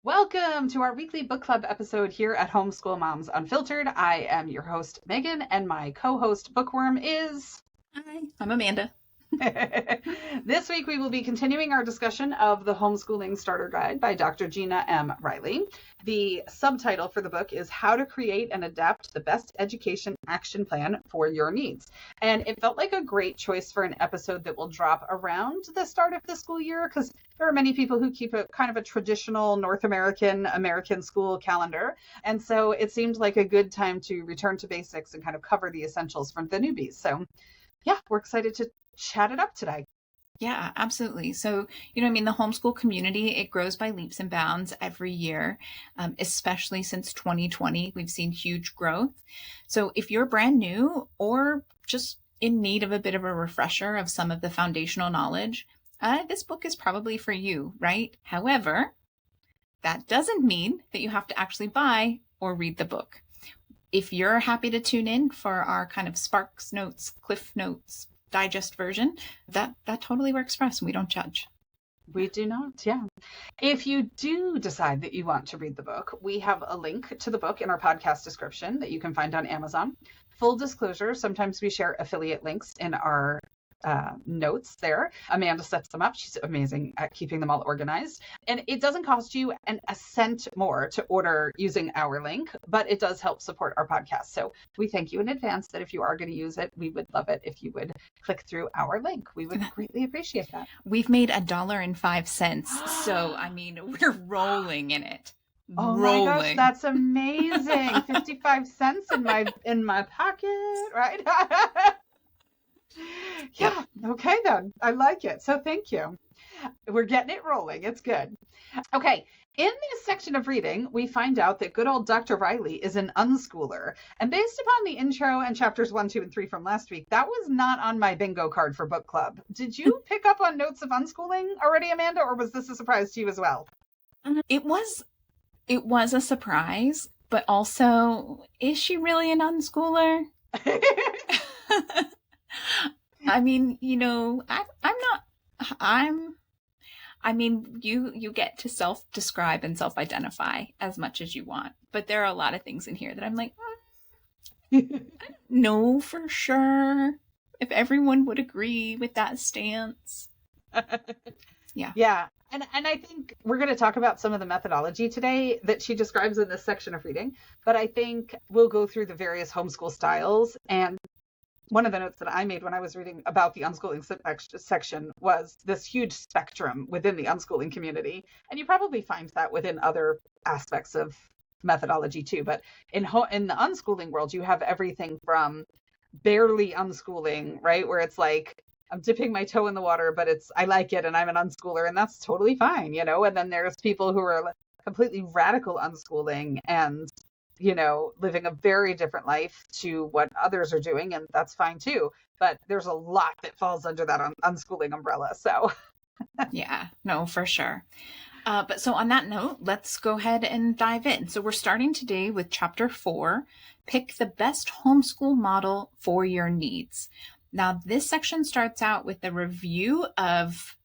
Welcome to our weekly book club episode here at Homeschool Moms Unfiltered. I am your host, Megan, and my co-host bookworm is... Hi, I'm Amanda. This week we will be continuing our discussion of the Homeschooling Starter Guide by Dr. Gina M. Riley. The subtitle for the book is How to Create and Adapt the Best Education Action Plan for Your Needs. And it felt like a great choice for an episode that will drop around the start of the school year, because there are many people who keep a kind of a traditional North American school calendar. And so it seemed like a good time to return to basics and kind of cover the essentials for the newbies. So yeah, we're excited to chat it up today. Yeah, absolutely. So, the homeschool community, it grows by leaps and bounds every year, especially since 2020. We've seen huge growth. So if you're brand new or just in need of a bit of a refresher of some of the foundational knowledge, this book is probably for you, right? However, that doesn't mean that you have to actually buy or read the book. If you're happy to tune in for our kind of Sparks Notes, Cliff Notes, digest version, that totally works for us. We don't judge. We do not, yeah. If you do decide that you want to read the book, we have a link to the book in our podcast description that you can find on Amazon. Full disclosure, sometimes we share affiliate links in our notes there. Amanda sets them up. She's amazing at keeping them all organized. And it doesn't cost you a cent more to order using our link, but it does help support our podcast. So we thank you in advance that if you are going to use it, we would love it if you would click through our link. We would greatly appreciate that. We've made $1.05. So, we're rolling in it. Oh my gosh, that's amazing. 55 cents in my pocket, right? Yeah. Okay, then. I like it. So thank you. We're getting it rolling. It's good. Okay. In this section of reading, we find out that good old Dr. Riley is an unschooler. And based upon the intro and chapters 1, 2, and 3 from last week, that was not on my bingo card for book club. Did you pick up on notes of unschooling already, Amanda, or was this a surprise to you as well? It was a surprise, but also, is she really an unschooler? You get to self-describe and self-identify as much as you want, but there are a lot of things in here that I'm like, I don't know for sure if everyone would agree with that stance. Yeah. Yeah. And I think we're going to talk about some of the methodology today that she describes in this section of reading, but I think we'll go through the various homeschool styles. And one of the notes that I made when I was reading about the unschooling section was this huge spectrum within the unschooling community. And you probably find that within other aspects of methodology too. But in the unschooling world, you have everything from barely unschooling, right? Where it's like, I'm dipping my toe in the water, but I like it and I'm an unschooler and that's totally fine, And then there's people who are completely radical unschooling and living a very different life to what others are doing, and that's fine too. But there's a lot that falls under that unschooling umbrella. So yeah, no, for sure. But so on that note, let's go ahead and dive in. So we're starting today with chapter 4, Pick the Best Homeschool Model for Your Needs. Now, this section starts out with a review of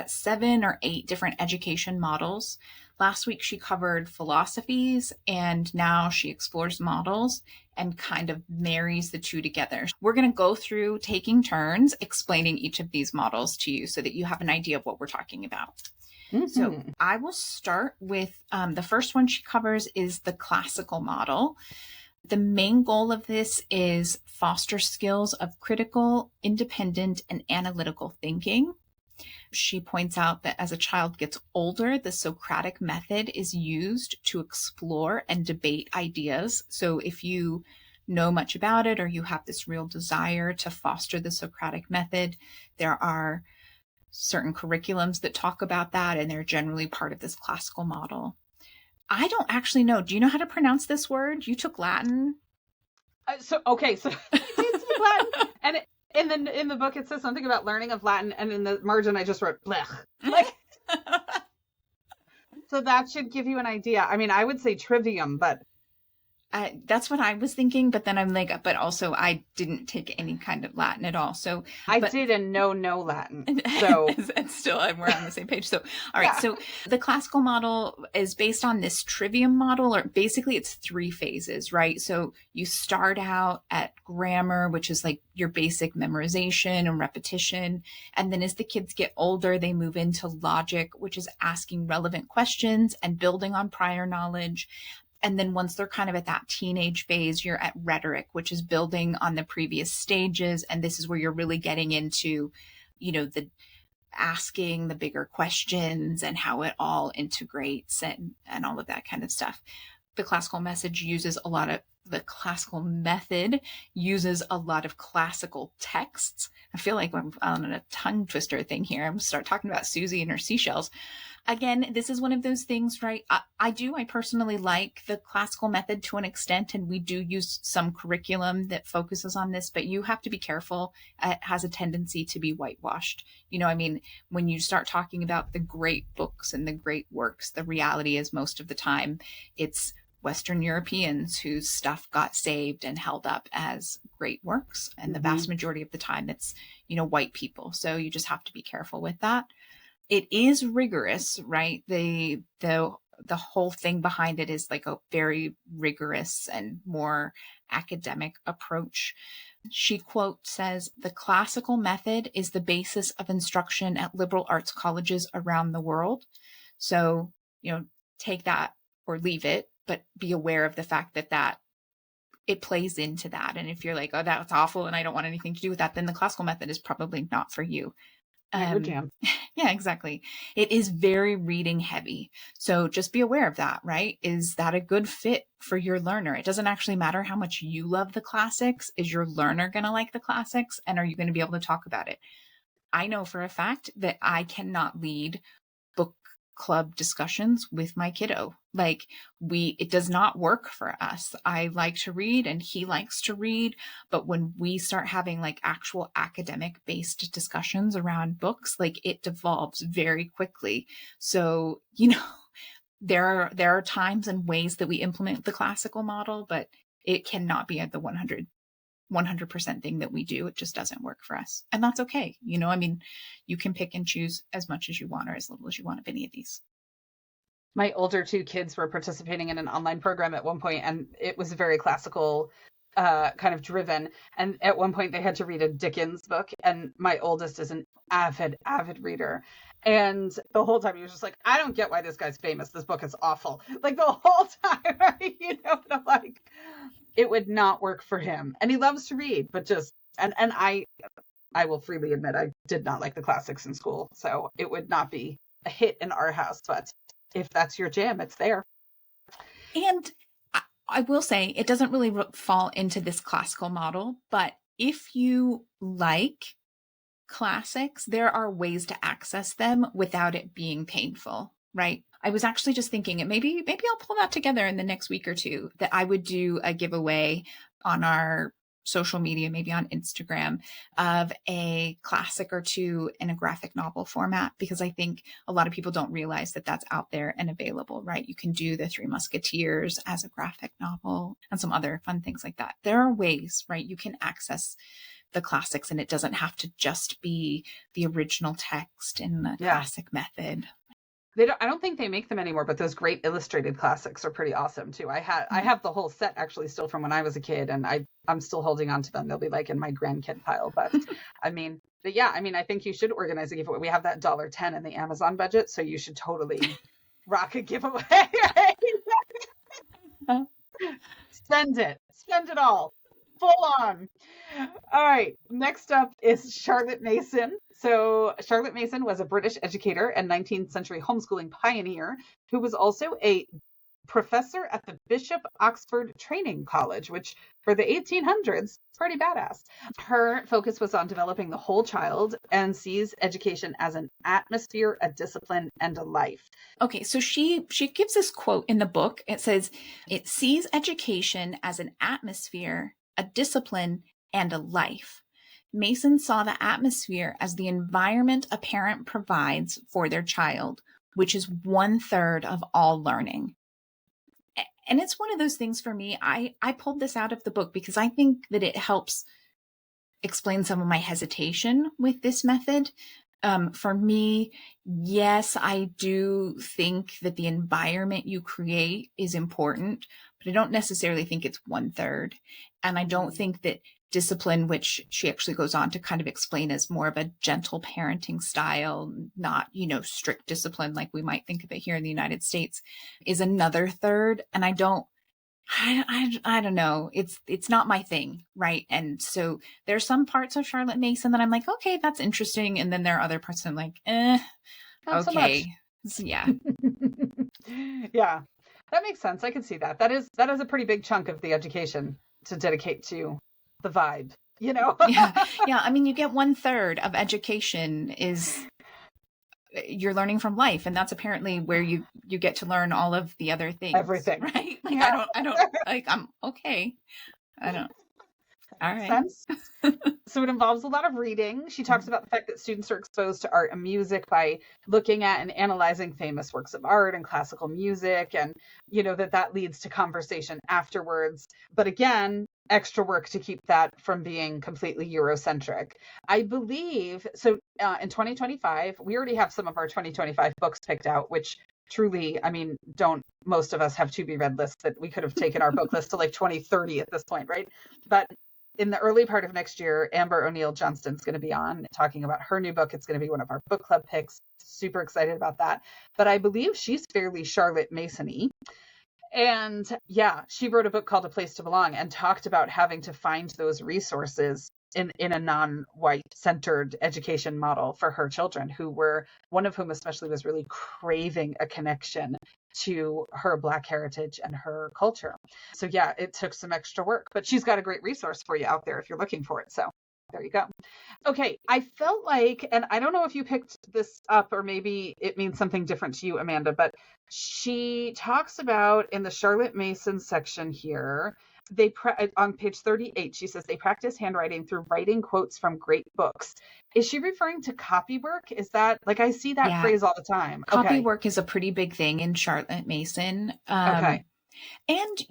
7 or 8 different education models. Last week, she covered philosophies, and now she explores models and kind of marries the two together. We're going to go through taking turns explaining each of these models to you so that you have an idea of what we're talking about. Mm-hmm. So I will start with the first one she covers is the classical model. The main goal of this is foster skills of critical, independent, and analytical thinking. She points out that as a child gets older, the Socratic method is used to explore and debate ideas. So if you know much about it or you have this real desire to foster the Socratic method, there are certain curriculums that talk about that, and they're generally part of this classical model. I don't actually know. Do you know how to pronounce this word? You took Latin. So I did take Latin, and in the book it says something about learning of Latin, and in the margin I just wrote blech. So that should give you an idea. I mean, I would say trivium, but That's what I was thinking, but then I'm like, but also I didn't take any kind of Latin at all. So, I but did and no Latin. So and still we're on the same page. So, all right. yeah. So the classical model is based on this trivium model, or basically it's 3 phases, right? So you start out at grammar, which is like your basic memorization and repetition. And then as the kids get older, they move into logic, which is asking relevant questions and building on prior knowledge. And then once they're kind of at that teenage phase, you're at rhetoric, which is building on the previous stages. And this is where you're really getting into, the asking the bigger questions and how it all integrates and all of that kind of stuff. The classical method uses a lot of classical texts. I feel like I'm on a tongue twister thing here. I'm going to start talking about Susie and her seashells. Again, this is one of those things, right? I personally like the classical method to an extent, and we do use some curriculum that focuses on this, but you have to be careful. It has a tendency to be whitewashed. When you start talking about the great books and the great works, the reality is most of the time it's Western Europeans whose stuff got saved and held up as great works. And the vast majority of the time it's, white people. So you just have to be careful with that. It is rigorous, right? The whole thing behind it is like a very rigorous and more academic approach. She quote says, "The classical method is the basis of instruction at liberal arts colleges around the world." So, take that or leave it, but be aware of the fact that it plays into that. And if you're like, oh, that's awful and I don't want anything to do with that, then the classical method is probably not for you. Jam. Yeah, exactly. It is very reading heavy. So just be aware of that, right? Is that a good fit for your learner? It doesn't actually matter how much you love the classics. Is your learner going to like the classics? And are you going to be able to talk about it? I know for a fact that I cannot lead book club discussions with my kiddo. It does not work for us. I like to read and he likes to read, but when we start having actual academic based discussions around books, it devolves very quickly. So, there are times and ways that we implement the classical model, but it cannot be at the 100% thing that we do. It just doesn't work for us. And that's okay. You can pick and choose as much as you want or as little as you want of any of these. My older 2 kids were participating in an online program at one point, and it was very classical kind of driven. And at one point they had to read a Dickens book, and my oldest is an avid reader. And the whole time he was just like, I don't get why this guy's famous. This book is awful. The whole time, right? And I'm like, it would not work for him. And he loves to read, but and I will freely admit I did not like the classics in school. So it would not be a hit in our house, but if that's your jam, it's there. And I will say it doesn't really fall into this classical model, but if you like classics, there are ways to access them without it being painful, right? I was actually just thinking, and maybe I'll pull that together in the next week or two, that I would do a giveaway on our social media, maybe on Instagram, of a classic or 2 in a graphic novel format, because I think a lot of people don't realize that that's out there and available, right? You can do the 3 Musketeers as a graphic novel and some other fun things like that. There are ways, right? You can access the classics, and it doesn't have to just be the original text in the classic method. I don't think they make them anymore, but those great illustrated classics are pretty awesome too. I have the whole set actually still from when I was a kid, and I'm still holding on to them. They'll be in my grandkid pile. But I think you should organize a giveaway. We have that $1.10 in the Amazon budget, so you should totally rock a giveaway. Spend it all. Full on. All right. Next up is Charlotte Mason. So Charlotte Mason was a British educator and 19th century homeschooling pioneer who was also a professor at the Bishop Oxford Training College, which for the 1800s, pretty badass. Her focus was on developing the whole child and sees education as an atmosphere, a discipline, and a life. Okay, so she gives this quote in the book. It says, it sees education as an atmosphere, a discipline, and a life. Mason saw the atmosphere as the environment a parent provides for their child, which is 1/3 of all learning. And it's one of those things for me. I pulled this out of the book because I think that it helps explain some of my hesitation with this method. For me, yes, I do think that the environment you create is important, but I don't necessarily think it's 1/3. And I don't think that discipline, which she actually goes on to kind of explain as more of a gentle parenting style, not, strict discipline like we might think of it here in the United States, is another third. And I don't know. It's not my thing. Right. And so there's some parts of Charlotte Mason that I'm like, okay, that's interesting. And then there are other parts that I'm like, Not okay. So, yeah. Yeah, that makes sense. I can see that. That is a pretty big chunk of the education to dedicate to the vibe, Yeah. I mean, you get 1/3 of education is you're learning from life, and that's apparently where you get to learn all of the other things. Everything. Right? Like, Yeah. I don't like, I'm okay. I don't. All right. Sense. So it involves a lot of reading. She talks about the fact that students are exposed to art and music by looking at and analyzing famous works of art and classical music, and that leads to conversation afterwards. But again, extra work to keep that from being completely Eurocentric. I believe so. In 2025, we already have some of our 2025 books picked out, which truly, I mean, don't most of us have to be read lists that we could have taken our book list to like 2030 at this point, right? But in the early part of next year, Amber O'Neill Johnston's going to be on talking about her new book. It's going to be one of our book club picks. Super excited about that. But I believe she's fairly Charlotte Mason-y. And yeah, she wrote a book called A Place to Belong and talked about having to find those resources in a non-white centered education model for her children, one of whom especially was really craving a connection to her Black heritage and her culture. So yeah, it took some extra work, but she's got a great resource for you out there if you're looking for it. So there you go. Okay, I felt like, and I don't know if you picked this up or maybe it means something different to you, Amanda, but she talks about in the Charlotte Mason section here, on page 38, she says they practice handwriting through writing quotes from great books. Is she referring to copy work? Is that, like, I see that phrase all the time. Copy work is a pretty big thing in Charlotte Mason. Okay. And,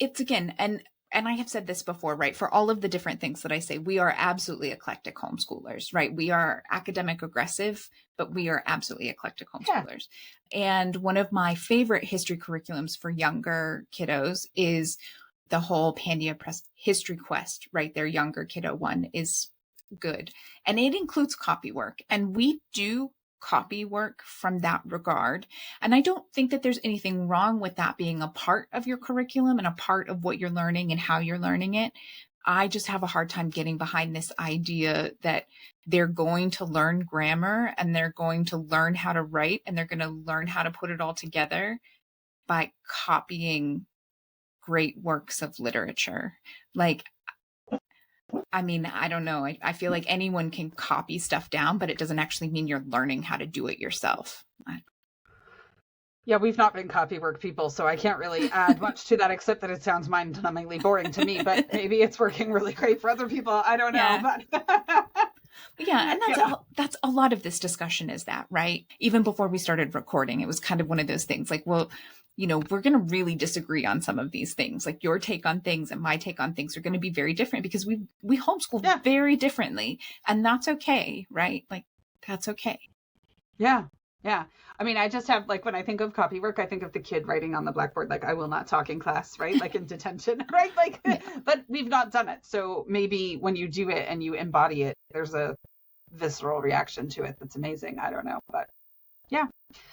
it's again, and I have said this before, right? For all of the different things that I say, we are absolutely eclectic homeschoolers, right? We are academic aggressive, but we are absolutely eclectic homeschoolers. Yeah. And one of my favorite history curriculums for younger kiddos is the whole Pandia Press History Quest, right? Their younger kiddo one is good. And it includes copy work. And we do copy work from that regard. And I don't think that there's anything wrong with that being a part of your curriculum and a part of what you're learning and how you're learning it. I just have a hard time getting behind this idea that they're going to learn grammar and they're going to learn how to write and they're going to learn how to put it all together by copying great works of literature. Like, I mean, I don't know. I feel like anyone can copy stuff down, but it doesn't actually mean you're learning how to do it yourself. Yeah, we've not been copy work people, so I can't really add much to that except that it sounds mind-numbingly boring to me, but maybe it's working really great for other people. I don't know. Yeah. But yeah, and that's a lot of this discussion is that, right? Even before we started recording, it was kind of one of those things like, well, we're going to really disagree on some of these things. Like your take on things and my take on things are going to be very different because we homeschool very differently, and that's okay, right? Like that's okay. Yeah. Yeah. I mean, I just have, like, when I think of copy work, I think of the kid writing on the blackboard, like, I will not talk in class, right? Like in detention, right? Like, but we've not done it. So maybe when you do it and you embody it, there's a visceral reaction to it that's amazing. I don't know, but yeah.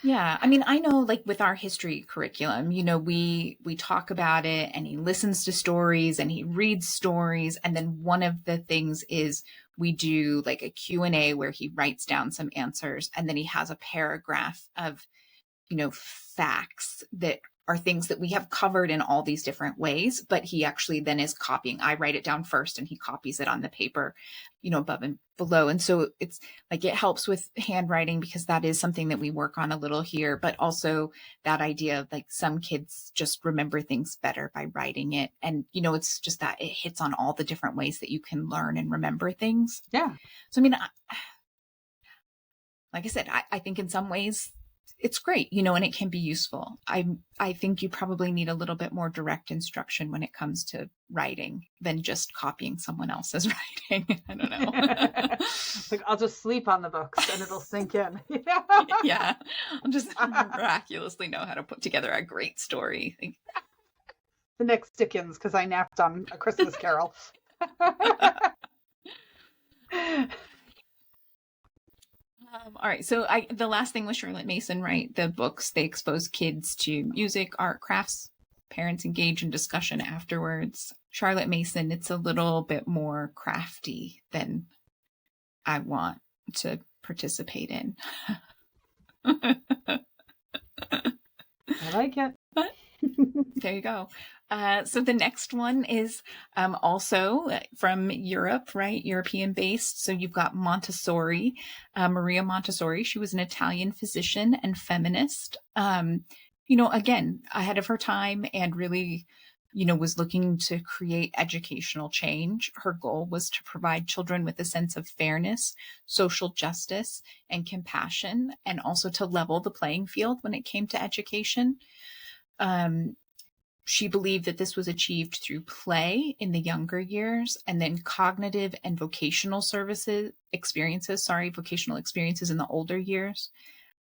Yeah. I mean, I know, like with our history curriculum, we talk about it and he listens to stories and he reads stories. And then one of the things is we do like a Q&A where he writes down some answers and then he has a paragraph of, facts that are things that we have covered in all these different ways, but he actually then is copying. I write it down first and he copies it on the paper, above and below. And so it's like, it helps with handwriting because that is something that we work on a little here, but also that idea of like some kids just remember things better by writing it. And, it's just that it hits on all the different ways that you can learn and remember things. Yeah. So, I mean, like I said, I think in some ways it's great, you know, and it can be useful. I think you probably need a little bit more direct instruction when it comes to writing than just copying someone else's writing. I don't know. Like, I'll just sleep on the books and it'll sink in. Yeah. I'll just miraculously know how to put together a great story. The next Dickens, because I napped on A Christmas Carol. All right. So the last thing with Charlotte Mason, right? The books, they expose kids to music, art, crafts. Parents engage in discussion afterwards. Charlotte Mason, it's a little bit more crafty than I want to participate in. I like it. There you go. So the next one is also from Europe, right? European based. So you've got Montessori, Maria Montessori. She was an Italian physician and feminist. You know, again, ahead of her time and really, you know, was looking to create educational change. Her goal was to provide children with a sense of fairness, social justice, and compassion, and also to level the playing field when it came to education. She believed that this was achieved through play in the younger years and then cognitive and vocational experiences in the older years.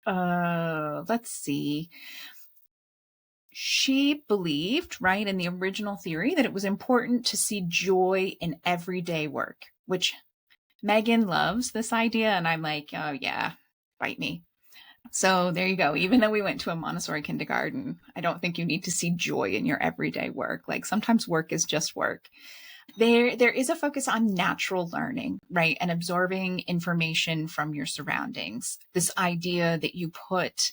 Let's see. She believed, right, in the original theory that it was important to see joy in everyday work, which Meagan loves this idea. And I'm like, oh yeah, bite me. So there you go. Even though we went to a Montessori kindergarten, I don't think you need to see joy in your everyday work. Like sometimes work is just work. There is a focus on natural learning, right? And absorbing information from your surroundings. This idea that you put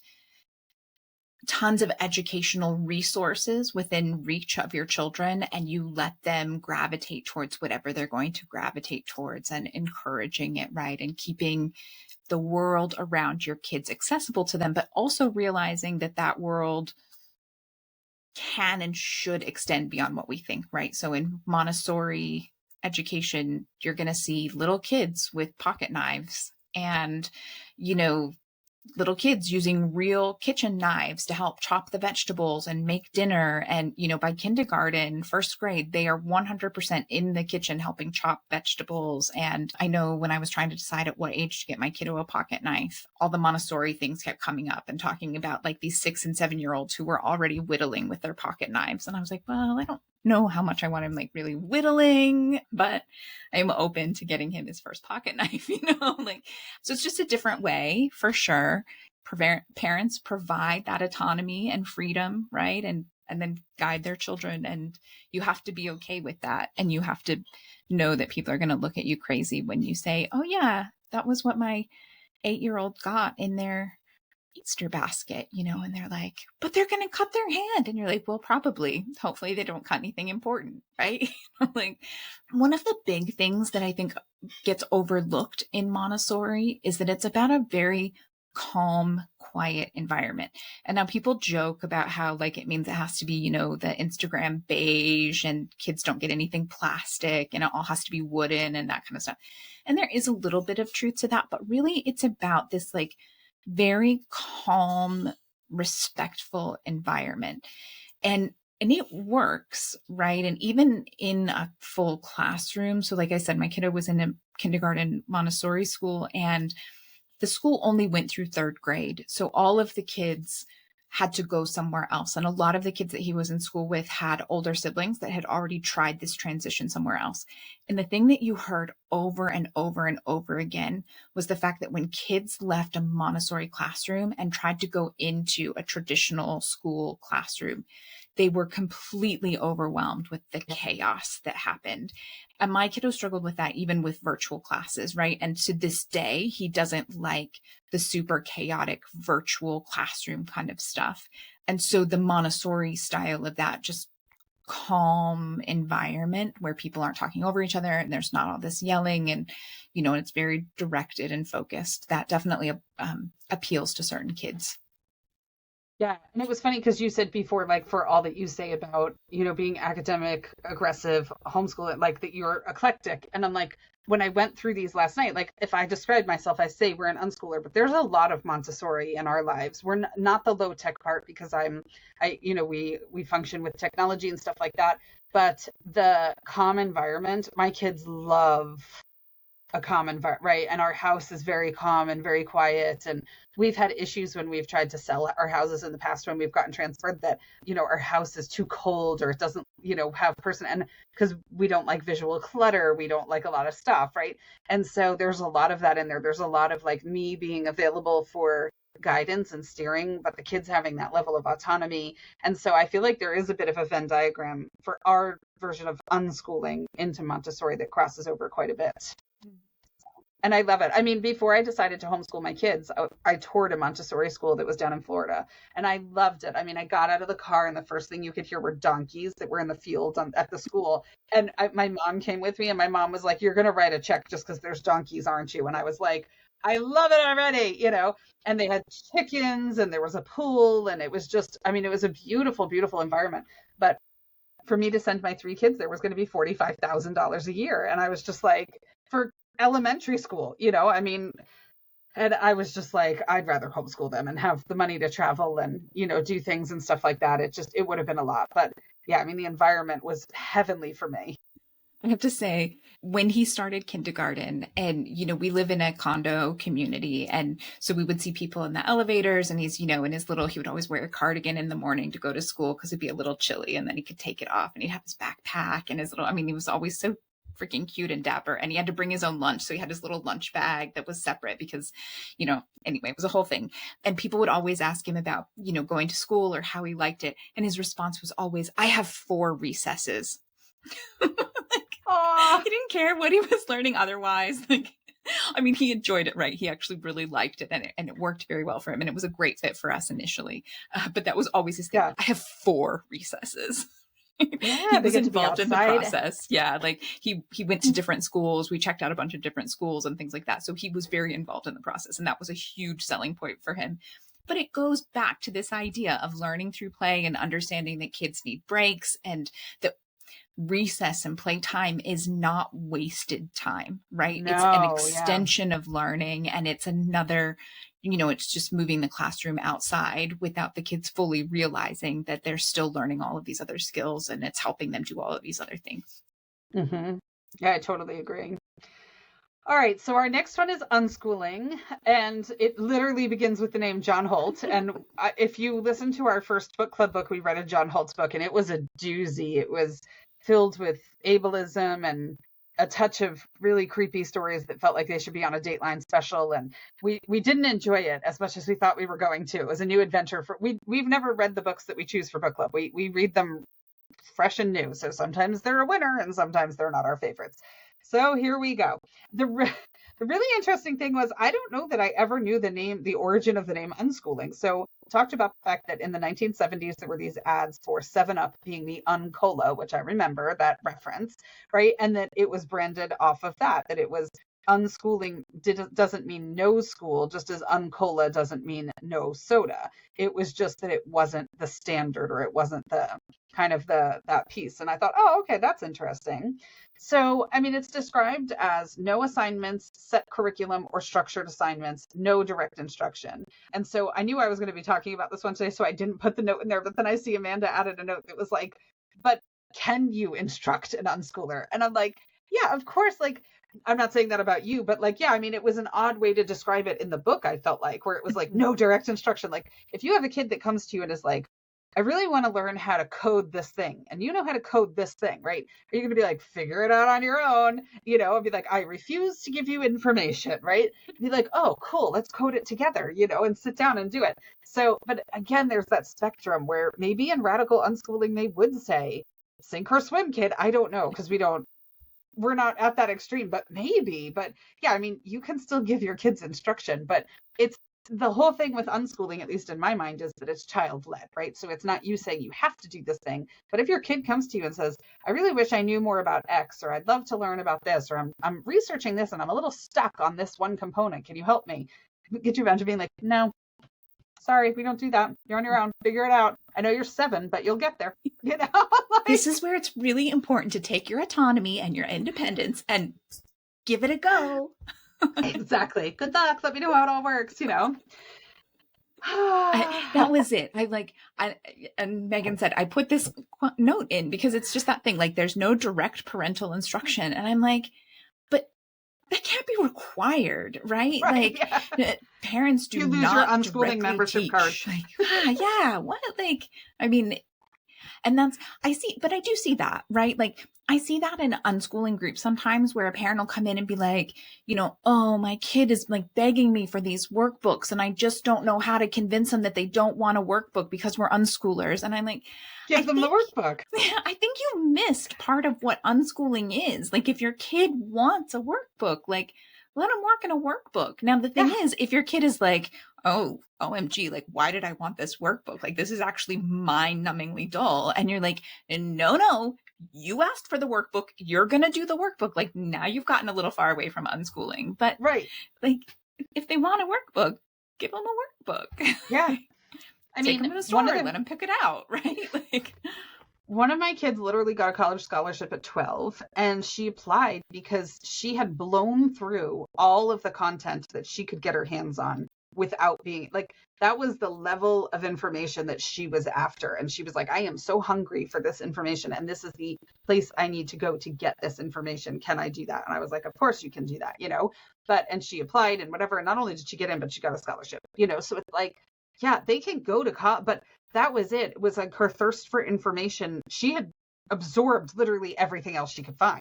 tons of educational resources within reach of your children and you let them gravitate towards whatever they're going to gravitate towards and encouraging it, right? And keeping the world around your kids accessible to them, but also realizing that that world can and should extend beyond what we think, right? So in Montessori education, you're going to see little kids with pocket knives and, you know, little kids using real kitchen knives to help chop the vegetables and make dinner. And, you know, by kindergarten, first grade, they are 100% in the kitchen helping chop vegetables. And I know when I was trying to decide at what age to get my kiddo a pocket knife, all the Montessori things kept coming up and talking about like these 6 and 7-year-olds who were already whittling with their pocket knives. And I was like, well, I don't know how much I want him like really whittling, but I'm open to getting him his first pocket knife, you know, like, so it's just a different way for sure. Parents provide that autonomy and freedom, right? And then guide their children. And you have to be okay with that. And you have to know that people are going to look at you crazy when you say, oh yeah, that was what my 8-year-old got in their Easter basket, you know, and they're like, but they're going to cut their hand. And you're like, well, probably, hopefully they don't cut anything important, right? Like one of the big things that I think gets overlooked in Montessori is that it's about a very calm, quiet environment. And now people joke about how like it means it has to be, you know, the Instagram beige and kids don't get anything plastic and it all has to be wooden and that kind of stuff. And there is a little bit of truth to that, but really it's about this like very calm, respectful environment. And it works, right? And even in a full classroom. So like I said, my kiddo was in a kindergarten Montessori school and the school only went through 3rd grade. So all of the kids had to go somewhere else. And a lot of the kids that he was in school with had older siblings that had already tried this transition somewhere else. And the thing that you heard over and over and over again was the fact that when kids left a Montessori classroom and tried to go into a traditional school classroom, they were completely overwhelmed with the chaos that happened. And my kiddo struggled with that even with virtual classes, right? And to this day, he doesn't like the super chaotic virtual classroom kind of stuff. And so the Montessori style of that just calm environment where people aren't talking over each other and there's not all this yelling and, you know, it's very directed and focused, that definitely appeals to certain kids. Yeah. And it was funny because you said before, like for all that you say about, being academic, aggressive, homeschooling, like that you're eclectic. And I'm like, when I went through these last night, like if I describe myself, I say we're an unschooler, but there's a lot of Montessori in our lives. We're not the low tech part because we function with technology and stuff like that. But the calm environment, my kids love a calm environment, right? And our house is very calm and very quiet. And we've had issues when we've tried to sell our houses in the past when we've gotten transferred that, our house is too cold or it doesn't, have person. And because we don't like visual clutter, we don't like a lot of stuff, right? And so there's a lot of that in there. There's a lot of like me being available for guidance and steering, but the kids having that level of autonomy. And so I feel like there is a bit of a Venn diagram for our version of unschooling into Montessori that crosses over quite a bit. And I love it. I mean, before I decided to homeschool my kids, I toured a Montessori school that was down in Florida, and I loved it. I mean, I got out of the car, and the first thing you could hear were donkeys that were in the field at the school. And my mom came with me, and my mom was like, "You're going to write a check just because there's donkeys, aren't you?" And I was like, "I love it already." And they had chickens, and there was a pool, and it was just, I mean, it was a beautiful, beautiful environment. But for me to send my 3 kids, there was going to be $45,000 a year. And I was just like, for elementary school, I mean, and I was just like, I'd rather homeschool them and have the money to travel and, do things and stuff like that. It would have been a lot. But yeah, I mean, the environment was heavenly for me. I have to say, when he started kindergarten, and, we live in a condo community. And so we would see people in the elevators, and he's, in his he would always wear a cardigan in the morning to go to school because it'd be a little chilly, and then he could take it off, and he'd have his backpack and his he was always so freaking cute and dapper, and he had to bring his own lunch. So he had his little lunch bag that was separate because, anyway, it was a whole thing. And people would always ask him about, going to school or how he liked it. And his response was always, "I have 4 recesses." He didn't care what he was learning otherwise. He enjoyed it, right? He actually really liked it, and it worked very well for him. And it was a great fit for us initially. But that was always his thing. Yeah. I have 4 recesses. Yeah, he was involved in the process. Yeah, he went to different schools. We checked out a bunch of different schools and things like that. So he was very involved in the process, and that was a huge selling point for him. But it goes back to this idea of learning through play and understanding that kids need breaks, and that recess and playtime is not wasted time, right? No, it's an extension of learning, and it's another, it's just moving the classroom outside without the kids fully realizing that they're still learning all of these other skills, and it's helping them do all of these other things. Mm-hmm. Yeah, I totally agree. All right, so our next one is unschooling, and it literally begins with the name John Holt. And if you listen to our first book club book, we read a John Holt's book, and it was a doozy. It was filled with ableism and a touch of really creepy stories that felt like they should be on a Dateline special. And we didn't enjoy it as much as we thought we were going to. It was a new adventure. We've never read the books that we choose for book club. We read them fresh and new. So sometimes they're a winner and sometimes they're not our favorites. So here we go. The really interesting thing was, I don't know that I ever knew the origin of the name unschooling. So talked about the fact that in the 1970s, there were these ads for 7-Up being the Uncola, which I remember that reference, right? And that it was branded off of that it was unschooling doesn't mean no school, just as Uncola doesn't mean no soda. It was just that it wasn't the standard, or it wasn't the kind of that piece. And I thought, oh, okay, that's interesting. So, I mean, it's described as no assignments, set curriculum, or structured assignments, no direct instruction. And so I knew I was going to be talking about this one today, so I didn't put the note in there. But then I see Amanda added a note that was like, but can you instruct an unschooler? And I'm like, yeah, of course. Like, I'm not saying that about you, but like, yeah, I mean, it was an odd way to describe it in the book, I felt like, where it was like, no direct instruction. Like, if you have a kid that comes to you and is like, I really want to learn how to code this thing, and you know how to code this thing, right? Are you going to be like, figure it out on your own, and be like, I refuse to give you information, right? Be like, oh, cool, let's code it together, and sit down and do it. So, but again, there's that spectrum where maybe in radical unschooling, they would say, sink or swim, kid. I don't know, because we're not at that extreme, but maybe. But yeah, I mean, you can still give your kids instruction, but it's the whole thing with unschooling, at least in my mind, is that it's child-led, right? So it's not you saying you have to do this thing, but if your kid comes to you and says, I really wish I knew more about X, or I'd love to learn about this, or I'm researching this and I'm a little stuck on this one component, can you help me? Get you around to being like, no, sorry, we don't do that. You're on your own. Figure it out. I know you're 7, but you'll get there. You know, like, This is where it's really important to take your autonomy and your independence and give it a go. exactly. Good luck. Let me know how it all works, you know. That was it. And Meagan said, I put this note in because it's just that thing. Like, there's no direct parental instruction. And I'm like, but that can't be required, right? Like, yeah. parents do You lose not your unschooling directly membership teach. card. Like, yeah, what? Like, I mean, and I do see that, right? Like, I see that in unschooling groups sometimes where a parent will come in and be like, oh, my kid is like begging me for these workbooks and I just don't know how to convince them that they don't want a workbook because we're unschoolers. And I'm like, give them the workbook. I think you missed part of what unschooling is. Like, if your kid wants a workbook, like, let them work in a workbook. Now, the thing is, if your kid is like, oh, OMG, like, why did I want this workbook? Like, this is actually mind-numbingly dull. And you're like, no, you asked for the workbook. You're going to do the workbook. Like, now you've gotten a little far away from unschooling. But, like, if they want a workbook, give them a workbook. Yeah. I Take mean, them to the store and let them pick it out, right? Like, one of my kids literally got a college scholarship at 12, and she applied because she had blown through all of the content that she could get her hands on without being like, that was the level of information that she was after. And she was like, I am so hungry for this information, and this is the place I need to go to get this information. Can I do that? And I was like, of course you can do that, and she applied and whatever. And not only did she get in, but she got a scholarship, so it's like, yeah, they can go to college, but that was it. It was like her thirst for information. She had absorbed literally everything else she could find,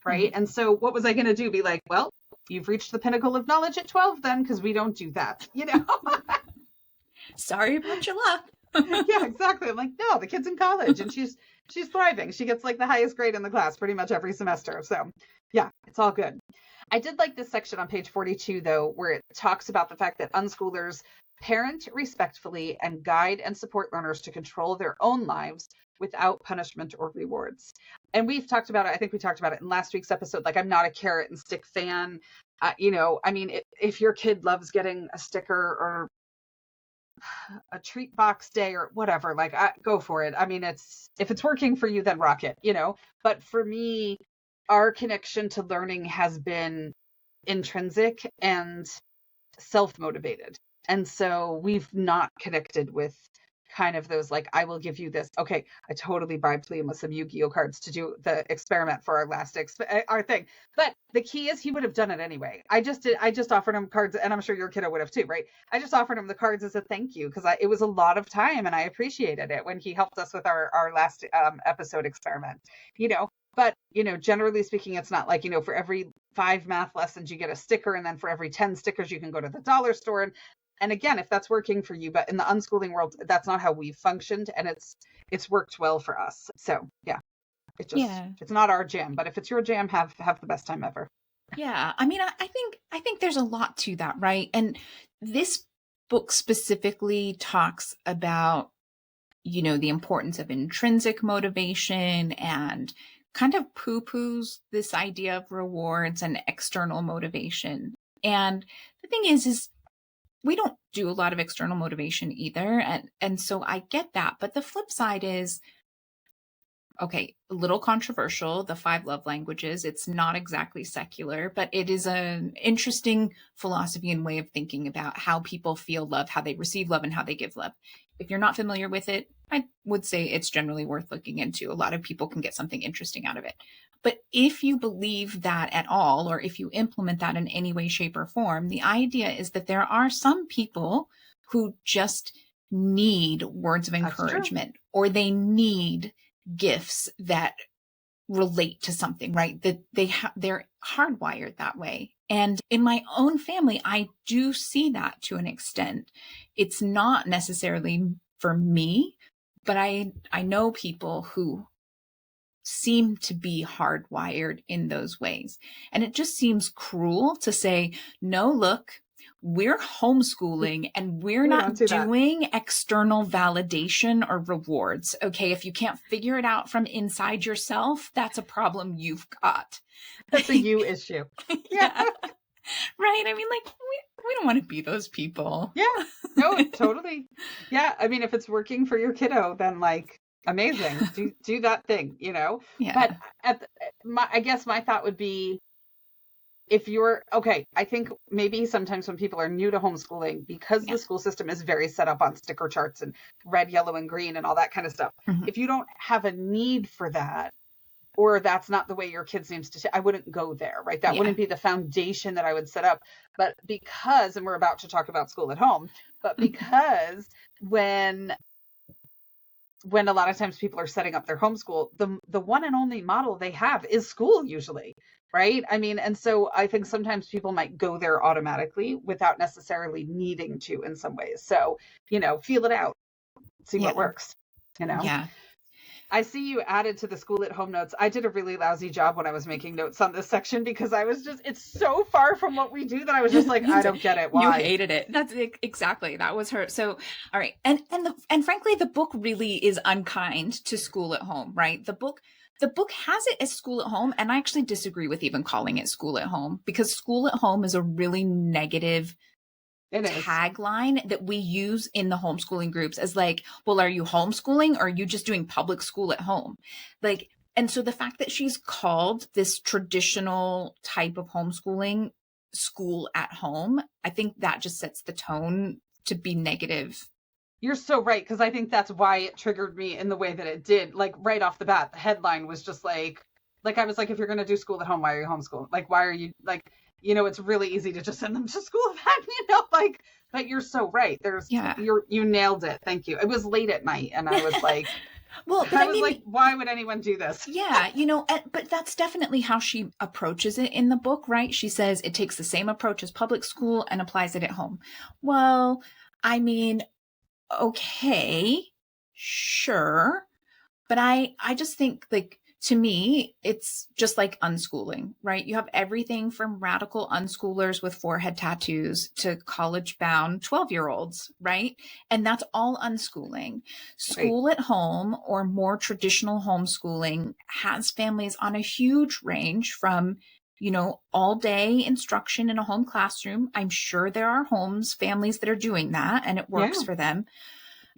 right? Mm-hmm. And so what was I going to do? Be like, well, you've reached the pinnacle of knowledge at 12 then, because we don't do that, Sorry about your luck. Yeah, exactly. I'm like, no, the kid's in college and she's thriving. She gets like the highest grade in the class pretty much every semester. So yeah, it's all good. I did like this section on page 42, though, where it talks about the fact that unschoolers parent respectfully and guide and support learners to control their own lives without punishment or rewards. And we've talked about it. I think we talked about it in last week's episode. Like, I'm not a carrot and stick fan. I mean, if your kid loves getting a sticker or a treat box day or whatever, like, go for it. I mean, if it's working for you, then rock it, But for me, our connection to learning has been intrinsic and self-motivated. And so we've not connected with kind of those, like, I will give you this. Okay, I totally bribed Liam with some Yu-Gi-Oh cards to do the experiment for our last our thing. But the key is he would have done it anyway. I just offered him cards, and I'm sure your kiddo would have too, right? I just offered him the cards as a thank you because it was a lot of time and I appreciated it when he helped us with our last episode experiment, But, generally speaking, it's not like, for every 5 math lessons, you get a sticker. And then for every 10 stickers, you can go to the dollar store. And again, if that's working for you, but in the unschooling world, that's not how we've functioned. And it's worked well for us. So, yeah, it's not our jam. But if it's your jam, have the best time ever. Yeah. I mean, I think there's a lot to that, right? And this book specifically talks about, the importance of intrinsic motivation and kind of poo-poos this idea of rewards and external motivation. And the thing is we don't do a lot of external motivation either. And so I get that. But the flip side is, okay, a little controversial, the 5 love languages. It's not exactly secular, but it is an interesting philosophy and way of thinking about how people feel love, how they receive love, and how they give love. If you're not familiar with it, I would say it's generally worth looking into. A lot of people can get something interesting out of it. But if you believe that at all, or if you implement that in any way, shape, or form, the idea is that there are some people who just need words of encouragement, or they need gifts that relate to something, right? That they're hardwired that way. And in my own family, I do see that to an extent. It's not necessarily for me, but I know people who seem to be hardwired in those ways. And it just seems cruel to say, no, look, we're homeschooling and we're not doing external validation or rewards. Okay, if you can't figure it out from inside yourself, that's a problem you've got. That's a you issue. Yeah. Right? I mean, like, we don't want to be those people. Yeah, no, totally. Yeah, I mean, if it's working for your kiddo, then like amazing, do that thing, you know. But Yeah. I guess my thought would be, if you're okay, I think maybe sometimes when people are new to homeschooling, because Yeah. the school system is very set up on sticker charts and red, yellow, and green and all that kind of stuff, Mhm. if you don't have a need for that, or that's not the way your kid seems to, I wouldn't go there, right? That Yeah. wouldn't be the foundation that I would set up. But because, and we're about to talk about school at home, but because when a lot of times people are setting up their homeschool, the one and only model they have is school usually, right? I mean, and so I think sometimes people might go there automatically without necessarily needing to in some ways. So, feel it out, see what Yeah. works. Yeah. I see you added to the school at home notes. I did a really lousy job when I was making notes on this section because I was it's so far from what we do that I was just like, I don't get it. You Why? hated it. That's exactly, that was her. So, all right. And frankly, the book really is unkind to school at home, right? The book has it as school at home. And I actually disagree with even calling it school at home, because school at home is a really negative It is. tagline that we use in the homeschooling groups as like, well, are you homeschooling or are you just doing public school at home? Like, and so the fact that she's called this traditional type of homeschooling school at home, I think that just sets the tone to be negative. You're so right, because I think that's why it triggered me in the way that it did. Like right off the bat, the headline was just like I was like, if you're going to do school at home, why are you homeschooling? Like, why are you like, it's really easy to just send them to school then, like, but you're so right. Yeah. You nailed it. Thank you. It was late at night and I was like, Well, but I mean, like, why would anyone do this? yeah, but that's definitely how she approaches it in the book, right? She says it takes the same approach as public school and applies it at home. Well, I mean, okay, sure. But I just think, like, to me, it's just like unschooling, right? You have everything from radical unschoolers with forehead tattoos to college bound 12-year-olds, right? And that's all unschooling. Right. School at home, or more traditional homeschooling, has families on a huge range from, all day instruction in a home classroom. I'm sure there are families that are doing that and it works Yeah. for them.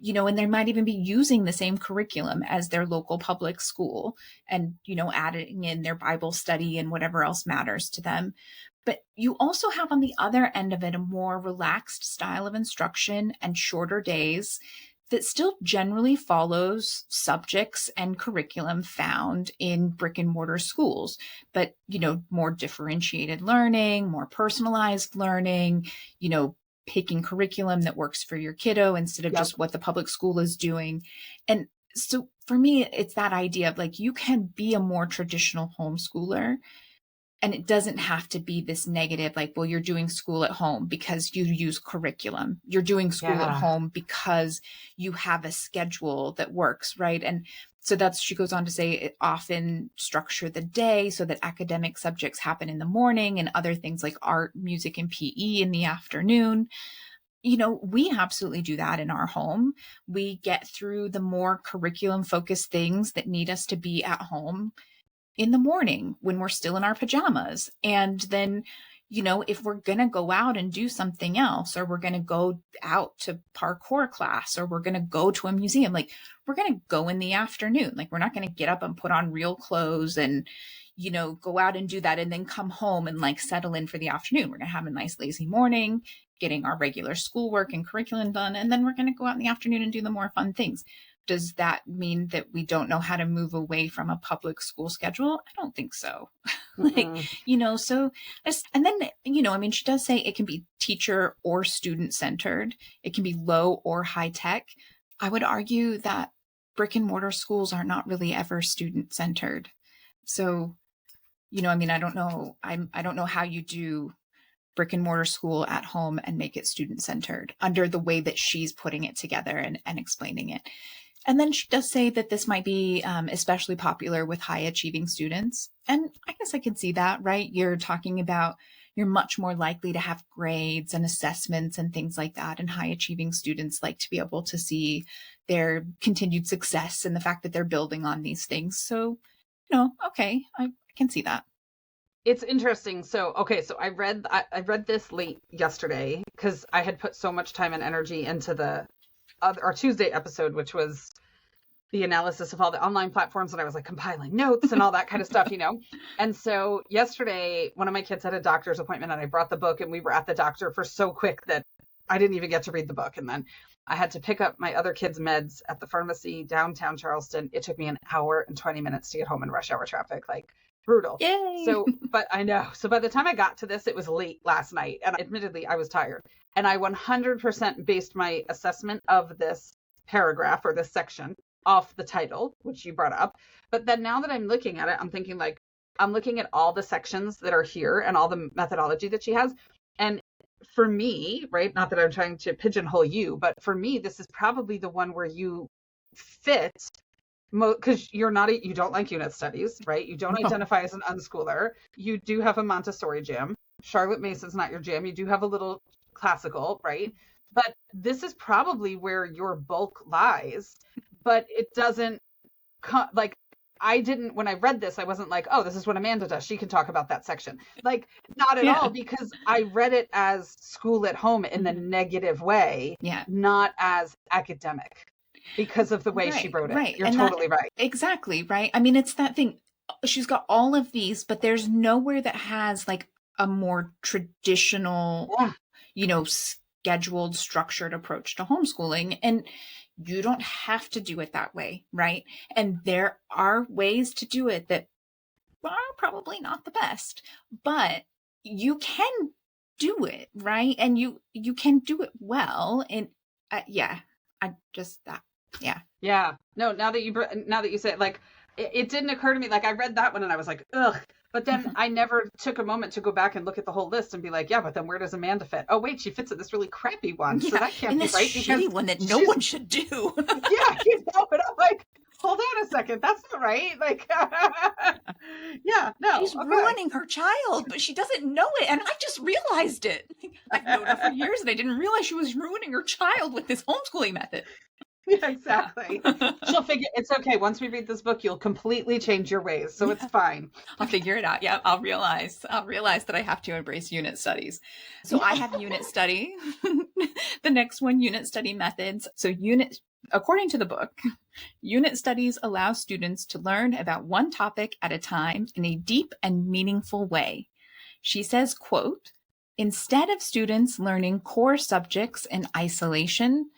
And they might even be using the same curriculum as their local public school and, adding in their Bible study and whatever else matters to them. But you also have on the other end of it a more relaxed style of instruction and shorter days that still generally follows subjects and curriculum found in brick and mortar schools, but, more differentiated learning, more personalized learning, picking curriculum that works for your kiddo instead of Yep. just what the public school is doing. And so for me, it's that idea of like, you can be a more traditional homeschooler and it doesn't have to be this negative, like, well, you're doing school at home because you use curriculum. You're doing school at home because you have a schedule that works, right? And so she goes on to say, it often structure the day so that academic subjects happen in the morning and other things like art, music, and PE in the afternoon. We absolutely do that in our home. We get through the more curriculum focused things that need us to be at home in the morning when we're still in our pajamas. And then, if we're going to go out and do something else, or we're going to go out to parkour class, or we're going to go to a museum, like, we're going to go in the afternoon. Like, we're not going to get up and put on real clothes and, go out and do that and then come home and like settle in for the afternoon. We're going to have a nice lazy morning, getting our regular schoolwork and curriculum done. And then we're going to go out in the afternoon and do the more fun things. Does that mean that we don't know how to move away from a public school schedule? I don't think so. So, and then, I mean, she does say it can be teacher or student centered. It can be low or high tech. I would argue that brick and mortar schools are not really ever student centered. So, I mean, I don't know. I don't know how you do brick and mortar school at home and make it student centered under the way that she's putting it together and explaining it. And then she does say that this might be especially popular with high achieving students. And I guess I can see that, right? You're talking about, you're much more likely to have grades and assessments and things like that. And high achieving students like to be able to see their continued success and the fact that they're building on these things. So, okay, I can see that. It's interesting. So, okay, so I read this late yesterday because I had put so much time and energy into the our Tuesday episode, which was the analysis of all the online platforms, and I was like compiling notes and all that kind of stuff, you know. And so yesterday, one of my kids had a doctor's appointment, and I brought the book, and we were at the doctor for so quick that I didn't even get to read the book. And then I had to pick up my other kids' meds at the pharmacy downtown Charleston. It took me an hour and 20 minutes to get home in rush hour traffic, like brutal. Yay! So, but I know. So by the time I got to this, it was late last night, and admittedly, I was tired. And I 100% based my assessment of this paragraph or this section off the title, which you brought up. But then now that I'm looking at it, I'm thinking like, I'm looking at all the sections that are here and all the methodology that she has. And for me, right, not that I'm trying to pigeonhole you, but for me, this is probably the one where you fit, because you don't like unit studies, right? You don't identify as an unschooler. You do have a Montessori jam. Charlotte Mason's not your jam. You do have a little classical, right? But this is probably where your bulk lies. But it doesn't like, I didn't, when I read this, I wasn't like, oh, this is what Amanda does. She can talk about that section. Like, not at all, because I read it as school at home in the negative way, not as academic, because of the way she wrote it. Right. You're totally right. Exactly. Right. I mean, it's that thing. She's got all of these, but there's nowhere that has like a more traditional, scheduled, structured approach to homeschooling. And you don't have to do it that way, right? And there are ways to do it that are probably not the best, but you can do it, right? And you can do it well. And No, now that you say it, like, it didn't occur to me. Like, I read that one and I was like, ugh. But then I never took a moment to go back and look at the whole list and be like, yeah, but then where does Amanda fit? Oh, wait, she fits in this really crappy one. So that can't be right. Shitty one that no one should do. And I'm like, hold on a second. That's not right. Like, no. She's ruining her child, but she doesn't know it. And I just realized it. I've known her for years and I didn't realize she was ruining her child with this homeschooling method. Yeah, exactly. She'll figure it's okay. Once we read this book, you'll completely change your ways. So it's fine. I'll figure it out. Yeah, I'll realize that I have to embrace unit studies. So I have unit study. The next one, unit study methods. So according to the book, unit studies allow students to learn about one topic at a time in a deep and meaningful way. She says, quote, instead of students learning core subjects in isolation,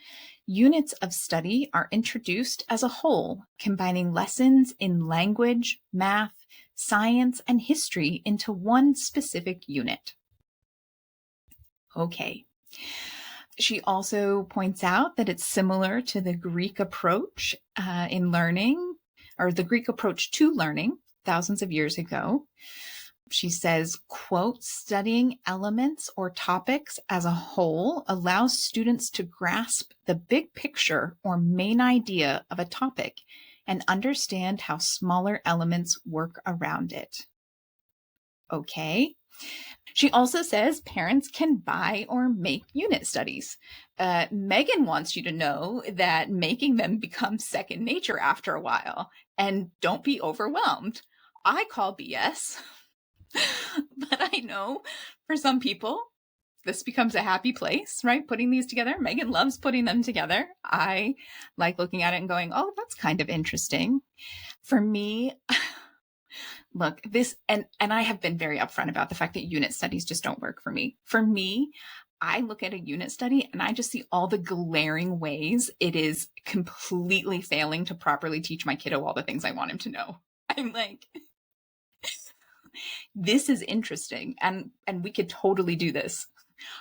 units of study are introduced as a whole, combining lessons in language, math, science, and history into one specific unit. Okay. She also points out that it's similar to the Greek approach in learning, or the Greek approach to learning thousands of years ago. She says, quote, studying elements or topics as a whole allows students to grasp the big picture or main idea of a topic and understand how smaller elements work around it. Okay. She also says parents can buy or make unit studies. Meagan wants you to know that making them becomes second nature after a while, and don't be overwhelmed. I call BS. But I know for some people, this becomes a happy place, right? Putting these together. Meagan loves putting them together. I like looking at it and going, oh, that's kind of interesting. For me, look, this, and I have been very upfront about the fact that unit studies just don't work for me. For me, I look at a unit study and I just see all the glaring ways it is completely failing to properly teach my kiddo all the things I want him to know. I'm like, this is interesting and we could totally do this,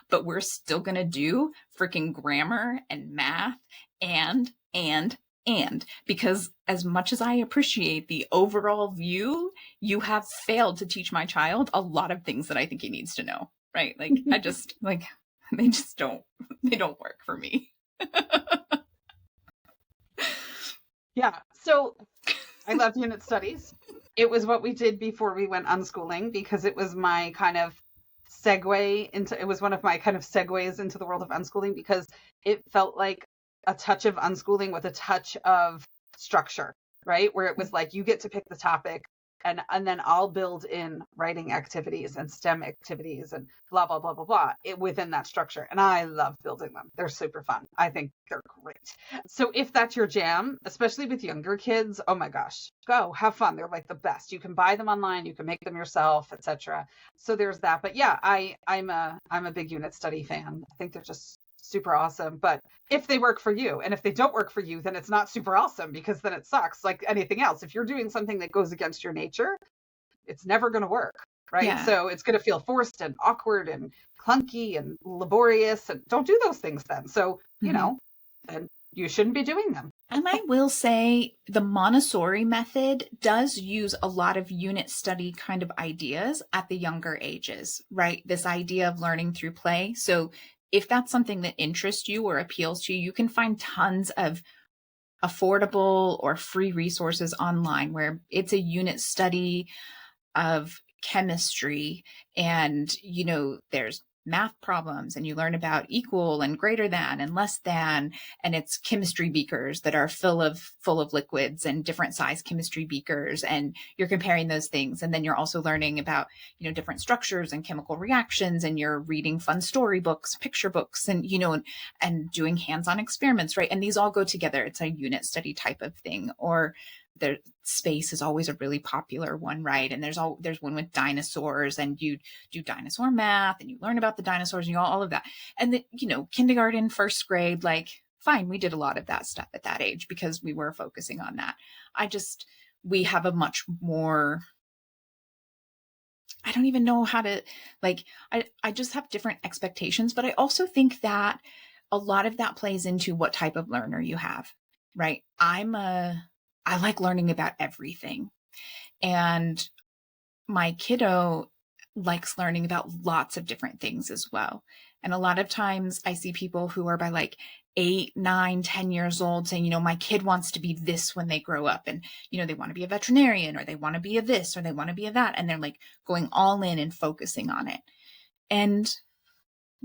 but we're still going to do freaking grammar and math and because as much as I appreciate the overall view, you have failed to teach my child a lot of things that I think he needs to know, right? Like I just like, they don't work for me. Yeah. So I love unit studies. It was what we did before we went unschooling because it was my kind of segue into, it was one of my kind of segues into the world of unschooling because it felt like a touch of unschooling with a touch of structure, right? Where it was like, you get to pick the topic, And then I'll build in writing activities and STEM activities and blah, blah, blah, blah, blah within that structure. And I love building them. They're super fun. I think they're great. So if that's your jam, especially with younger kids, oh my gosh, go have fun. They're like the best. You can buy them online, you can make them yourself, etc. So there's that. But yeah, I'm a big unit study fan. I think they're just super awesome. But if they work for you, and if they don't work for you, then it's not super awesome, because then it sucks like anything else. If you're doing something that goes against your nature, it's never going to work, right? Yeah. So it's going to feel forced and awkward and clunky and laborious, and don't do those things then. So, you know, then you shouldn't be doing them. And I will say the Montessori method does use a lot of unit study kind of ideas at the younger ages, right? This idea of learning through play. So if that's something that interests you or appeals to you, you can find tons of affordable or free resources online where it's a unit study of chemistry, and, you know, there's math problems, and you learn about equal and greater than and less than, and it's chemistry beakers that are full of liquids and different size chemistry beakers, and you're comparing those things. And then you're also learning about, you know, different structures and chemical reactions, and you're reading fun storybooks, picture books, and, you know, and doing hands-on experiments, right? And these all go together. It's a unit study type of thing. Or the space is always a really popular one, right? And there's one with dinosaurs, and you do dinosaur math, and you learn about the dinosaurs, and you all of that. And the, you know, kindergarten, first grade, like, fine, we did a lot of that stuff at that age because we were focusing on that. We have a much more, I don't even know how to, like, I just have different expectations. But I also think that a lot of that plays into what type of learner you have, right? I like learning about everything. And my kiddo likes learning about lots of different things as well. And a lot of times I see people who are by like 8, 9, 10 years old saying, you know, my kid wants to be this when they grow up. And, you know, they want to be a veterinarian, or they want to be a this, or they want to be a that. And they're like going all in and focusing on it. And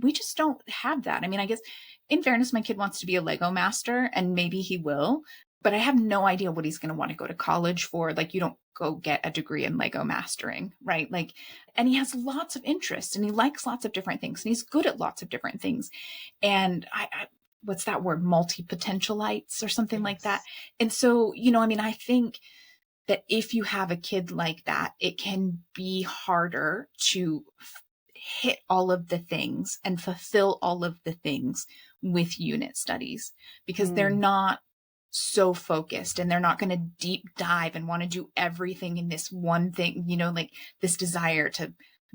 we just don't have that. I mean, I guess in fairness, my kid wants to be a Lego master, and maybe he will, but I have no idea what he's going to want to go to college for. Like, you don't go get a degree in Lego mastering, right? Like, and he has lots of interest, and he likes lots of different things, and he's good at lots of different things. And I what's that word? Multi-potentialites or something like that. And so, you know, I mean, I think that if you have a kid like that, it can be harder to hit all of the things and fulfill all of the things with unit studies, because they're not so focused, and they're not going to deep dive and want to do everything in this one thing, you know, like this desire to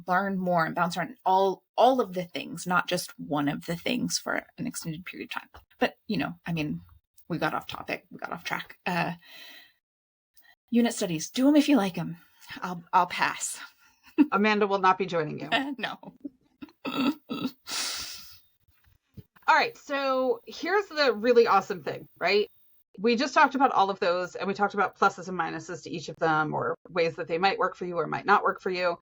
learn more and bounce around all of the things, not just one of the things for an extended period of time. But, you know, I mean, we got off topic, we got off track. Unit studies, do them if you like them. I'll pass. Amanda will not be joining you. No. All right, so here's the really awesome thing, right? We just talked about all of those, and we talked about pluses and minuses to each of them, or ways that they might work for you or might not work for you.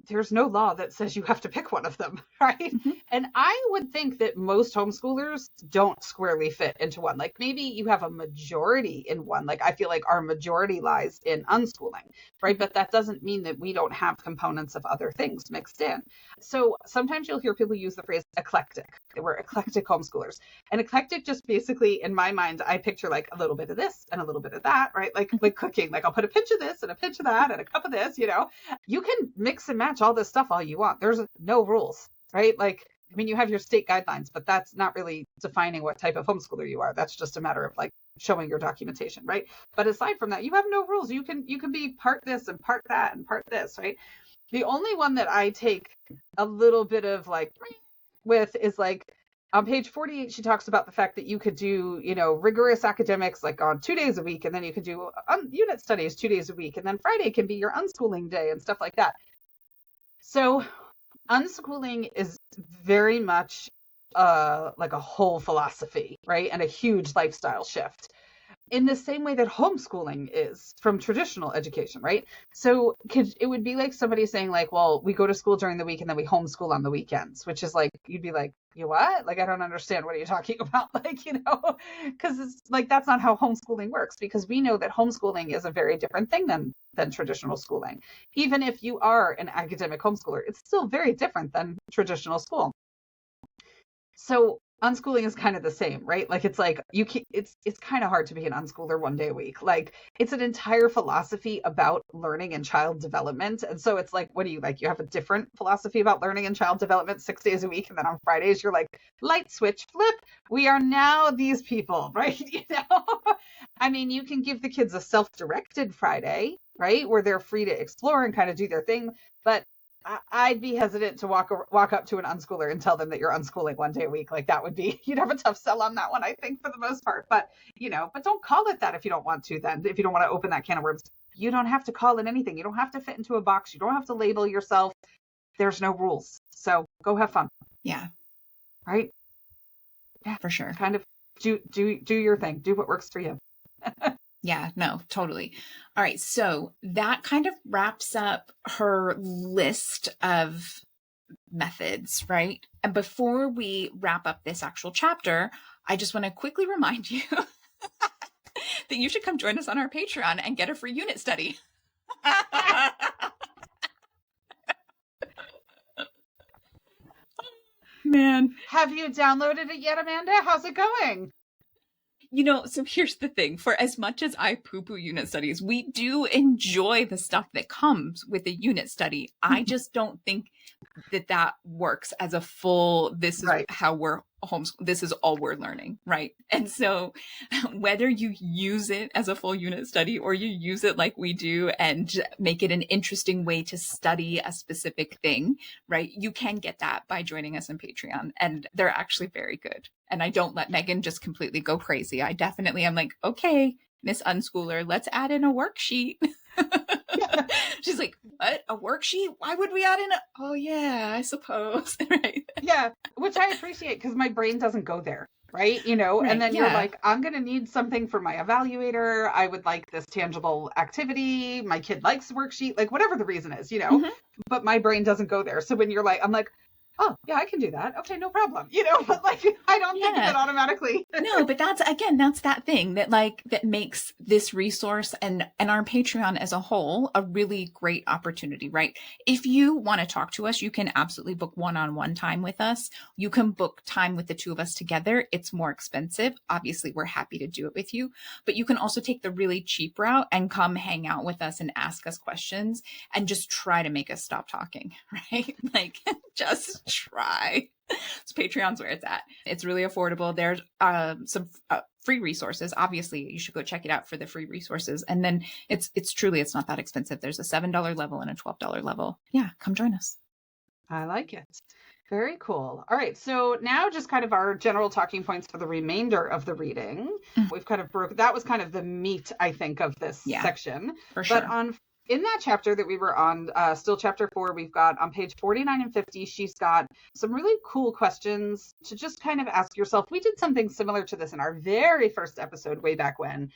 There's no law that says you have to pick one of them, right? Mm-hmm. And I would think that most homeschoolers don't squarely fit into one. Like, maybe you have a majority in one. Like, I feel like our majority lies in unschooling, right? But that doesn't mean that we don't have components of other things mixed in. So sometimes you'll hear people use the phrase eclectic. We're eclectic homeschoolers. And eclectic, just basically, in my mind, I picture like a little bit of this and a little bit of that, right? Like cooking, like I'll put a pinch of this and a pinch of that and a cup of this, you know. You can mix and match all this stuff all you want. There's no rules, right? Like, I mean, you have your state guidelines, but that's not really defining what type of homeschooler you are. That's just a matter of like showing your documentation, right? But aside from that, you have no rules. You can be part this and part that and part this, right? The only one that I take a little bit of like with is like on page 48, she talks about the fact that you could do, you know, rigorous academics like on 2 days a week, and then you could do unit studies 2 days a week, and then Friday can be your unschooling day and stuff like that. So unschooling is very much like a whole philosophy, right? And a huge lifestyle shift. in the same way that homeschooling is from traditional education, right? So it would be like somebody saying like, well, we go to school during the week and then we homeschool on the weekends, which is like, you'd be like, you what? Like, I don't understand. What are you talking about? Like, because it's like, that's not how homeschooling works, because we know that homeschooling is a very different thing than traditional schooling. Even if you are an academic homeschooler, it's still very different than traditional school. So unschooling is kind of the same, right? Like, it's like it's kind of hard to be an unschooler one day a week. Like, it's an entire philosophy about learning and child development. And so it's like, what do you like? You have a different philosophy about learning and child development 6 days a week. And then on Fridays, you're like, light switch flip. We are now these people, right? I mean, you can give the kids a self-directed Friday, right? Where they're free to explore and kind of do their thing. But I'd be hesitant to walk up to an unschooler and tell them that you're unschooling one day a week. Like, that would be, you'd have a tough sell on that one, I think, for the most part. But, but don't call it that if you don't want to, then. If you don't want to open that can of worms, you don't have to call it anything. You don't have to fit into a box. You don't have to label yourself. There's no rules. So go have fun. Yeah. Right? Yeah, for sure. Kind of do your thing. Do what works for you. Yeah, no, totally. All right. So that kind of wraps up her list of methods, right? And before we wrap up this actual chapter, I just want to quickly remind you that you should come join us on our Patreon and get a free unit study. Man. Have you downloaded it yet, Amanda? How's it going? So here's the thing. For as much as I poo-poo unit studies, we do enjoy the stuff that comes with a unit study. I just don't think that works as a full, this is right. How we're this is all we're learning, right? And so whether you use it as a full unit study or you use it like we do and make it an interesting way to study a specific thing, right? You can get that by joining us on Patreon, and they're actually very good. And I don't let Meagan just completely go crazy. I definitely am like, okay, Miss Unschooler, let's add in a worksheet. She's like, what? A worksheet? Why would we add in oh yeah, I suppose. Right. Yeah, which I appreciate, because my brain doesn't go there. Right. Right, and then you're like, I'm going to need something for my evaluator. I would like this tangible activity. My kid likes worksheet, like whatever the reason is, Mm-hmm. but my brain doesn't go there. So when you're like, I'm like, oh yeah, I can do that. Okay, no problem. But like, I don't think of it automatically. No, but that's that thing that makes this resource and our Patreon as a whole a really great opportunity, right? If you want to talk to us, you can absolutely book one-on-one time with us. You can book time with the two of us together. It's more expensive. Obviously, we're happy to do it with you, but you can also take the really cheap route and come hang out with us and ask us questions and just try to make us stop talking, right? Like, just try. So Patreon's where it's at. It's really affordable. There's some free resources. Obviously, you should go check it out for the free resources. And then it's not that expensive. There's a $7 level and a $12 level. Yeah, come join us. I like it. Very cool. All right. So now just kind of our general talking points for the remainder of the reading. Mm-hmm. We've kind of that was kind of the meat, I think, of this section. For sure. But in that chapter that we were on, still chapter 4, we've got on page 49 and 50, she's got some really cool questions to just kind of ask yourself. We did something similar to this in our very first episode way back when,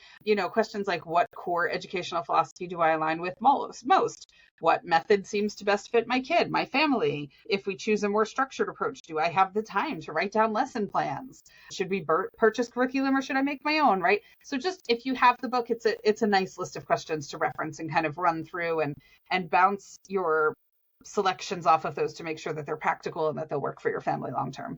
questions like, what core educational philosophy do I align with most? What method seems to best fit my kid, my family? If we choose a more structured approach, do I have the time to write down lesson plans? Should we purchase curriculum or should I make my own, right? So just if you have the book, it's a nice list of questions to reference and kind of run through and bounce your selections off of those to make sure that they're practical and that they'll work for your family long term.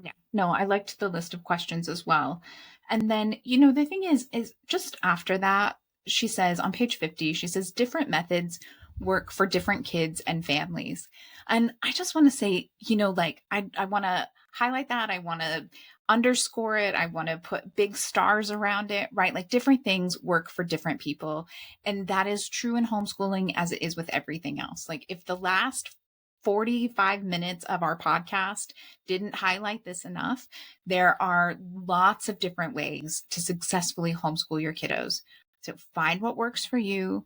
Yeah, no, I liked the list of questions as well. And then, the thing is just after that, she says on page 50, she says different methods work for different kids and families. And I just want to say, I want to highlight that. I want to underscore it. I want to put big stars around it, right? Like, different things work for different people. And that is true in homeschooling as it is with everything else. Like, if the last 45 minutes of our podcast didn't highlight this enough, there are lots of different ways to successfully homeschool your kiddos. So find what works for you.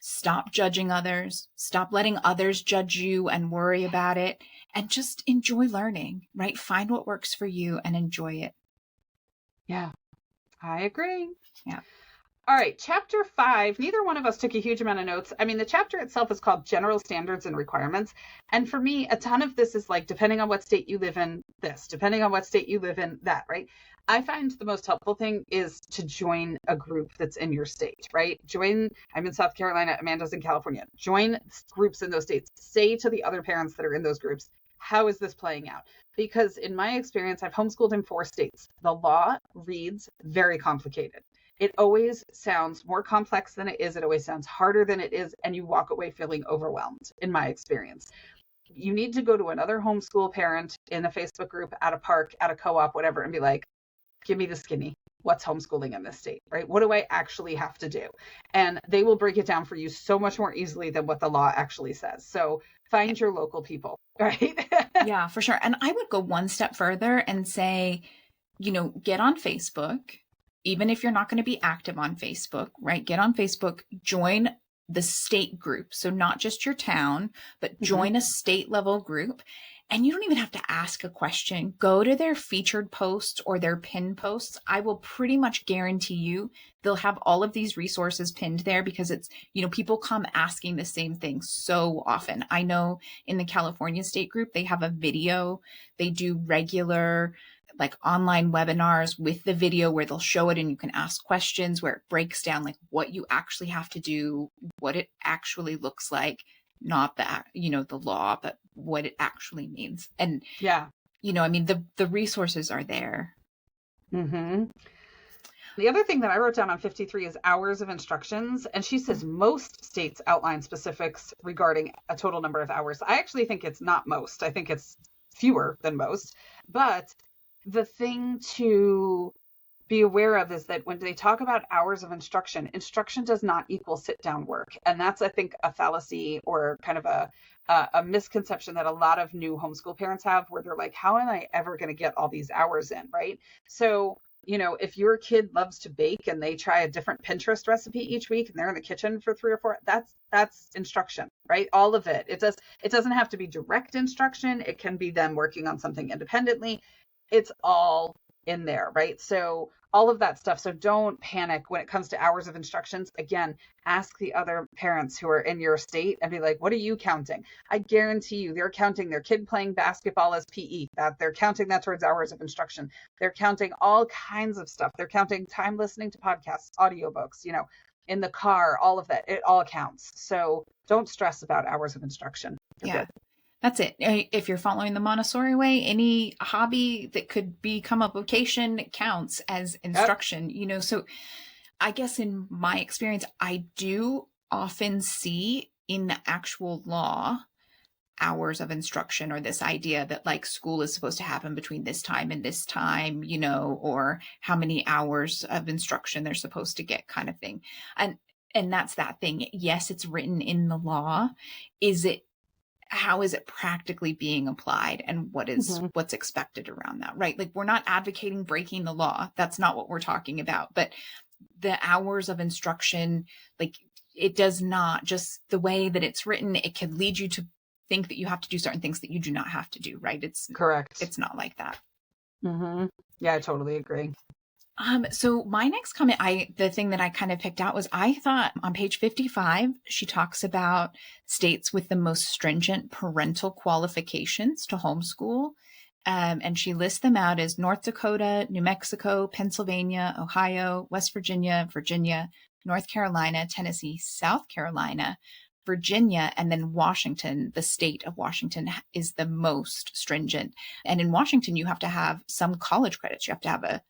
Stop judging others. Stop letting others judge you and worry about it. And just enjoy learning, right? Find what works for you and enjoy it. Yeah. I agree. Yeah. All right, chapter 5. Neither one of us took a huge amount of notes. I mean, the chapter itself is called General Standards and Requirements. And for me, a ton of this is like, depending on what state you live in, this, depending on what state you live in, that, right? I find the most helpful thing is to join a group that's in your state, right? I'm in South Carolina, Amanda's in California. Join groups in those states. Say to the other parents that are in those groups, how is this playing out? Because in my experience, I've homeschooled in 4 states. The law reads very complicated. It always sounds more complex than it is. It always sounds harder than it is. And you walk away feeling overwhelmed, in my experience. You need to go to another homeschool parent in a Facebook group, at a park, at a co-op, whatever, and be like, give me the skinny. What's homeschooling in this state, right? What do I actually have to do? And they will break it down for you so much more easily than what the law actually says. So find your local people, right? Yeah, for sure. And I would go one step further and say, get on Facebook. Even if you're not going to be active on Facebook, right? Get on Facebook, join the state group. So not just your town, but join a state level group. And you don't even have to ask a question. Go to their featured posts or their pinned posts. I will pretty much guarantee you they'll have all of these resources pinned there because it's, people come asking the same thing so often. I know in the California state group, they have a video. They do regular like online webinars with the video where they'll show it and you can ask questions, where it breaks down like what you actually have to do, what it actually looks like, not the law, but what it actually means. And yeah, the resources are there. Mm-hmm. The other thing that I wrote down on 53 is hours of instructions. And she says most states outline specifics regarding a total number of hours. I actually think it's not most. I think it's fewer than most. But the thing to be aware of is that when they talk about hours of instruction does not equal sit down work. And that's, I think, a fallacy or kind of a misconception that a lot of new homeschool parents have, where they're like, how am I ever going to get all these hours in, right? So, if your kid loves to bake and they try a different Pinterest recipe each week and they're in the kitchen for 3 or 4, that's instruction, right? All of it. It doesn't have to be direct instruction. It can be them working on something independently. It's all in there, right? So all of that stuff. So don't panic when it comes to hours of instructions. Again, ask the other parents who are in your state and be like, what are you counting? I guarantee you they're counting their kid playing basketball as PE, that they're counting that towards hours of instruction. They're counting all kinds of stuff. They're counting time listening to podcasts, audiobooks, in the car, all of that. It all counts. So don't stress about hours of instruction. You're good. That's it. If you're following the Montessori way, any hobby that could become a vocation counts as instruction, So I guess in my experience, I do often see in the actual law hours of instruction, or this idea that like school is supposed to happen between this time and this time, or how many hours of instruction they're supposed to get, kind of thing. And that's that thing. Yes, it's written in the law. How is it practically being applied, and what's expected around that, right? Like, we're not advocating breaking the law. That's not what we're talking about. But the hours of instruction, like, it does not, just the way that it's written, it can lead you to think that you have to do certain things that you do not have to do, right? It's correct. It's not like that. Mm-hmm. Yeah, I totally agree. So my next comment, the thing that I kind of picked out was, I thought on page 55, she talks about states with the most stringent parental qualifications to homeschool. And she lists them out as North Dakota, New Mexico, Pennsylvania, Ohio, West Virginia, North Carolina, Tennessee, South Carolina, Virginia, and then Washington. The state of Washington is the most stringent. And in Washington, you have to have some college credits. You have to have a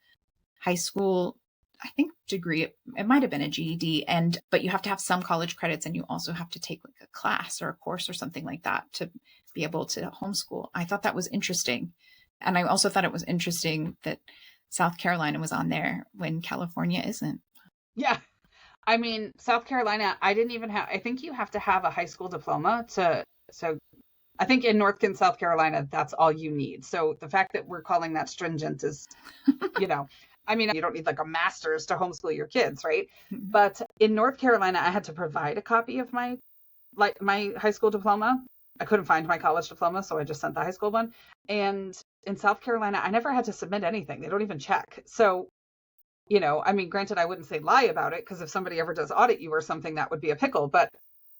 high school, I think, degree. It might have been a GED, but you have to have some college credits, and you also have to take like a class or a course or something like that to be able to homeschool. I thought that was interesting. And I also thought it was interesting that South Carolina was on there when California isn't. Yeah. I mean, South Carolina, I think you have to have a high school diploma so I think in North and South Carolina, that's all you need. So the fact that we're calling that stringent is, I mean, you don't need like a master's to homeschool your kids, right? But in North Carolina, I had to provide a copy of my high school diploma. I couldn't find my college diploma, so I just sent the high school one. And in South Carolina, I never had to submit anything. They don't even check. So you know, I mean, granted, I wouldn't say lie about it, because if somebody ever does audit you or something, that would be a pickle, but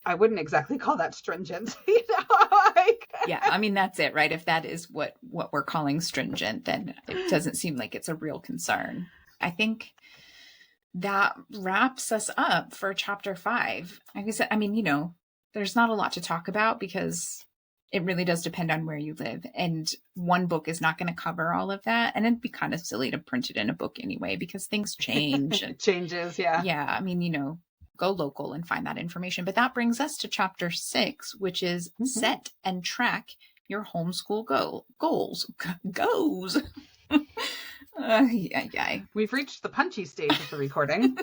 I wouldn't exactly call that stringent, you know, like. Yeah, I mean, that's it, right? If that is what we're calling stringent, then it doesn't seem like it's a real concern. I think that wraps us up for chapter 5. Like I said, I mean, you know, there's not a lot to talk about because it really does depend on where you live. And one book is not going to cover all of that. And it'd be kind of silly to print it in a book anyway, because things change. It changes, yeah. Yeah, I mean, you know, go local and find that information. But that brings us to chapter 6, which is set and track your homeschool goals. Yeah. We've reached the punchy stage of the recording.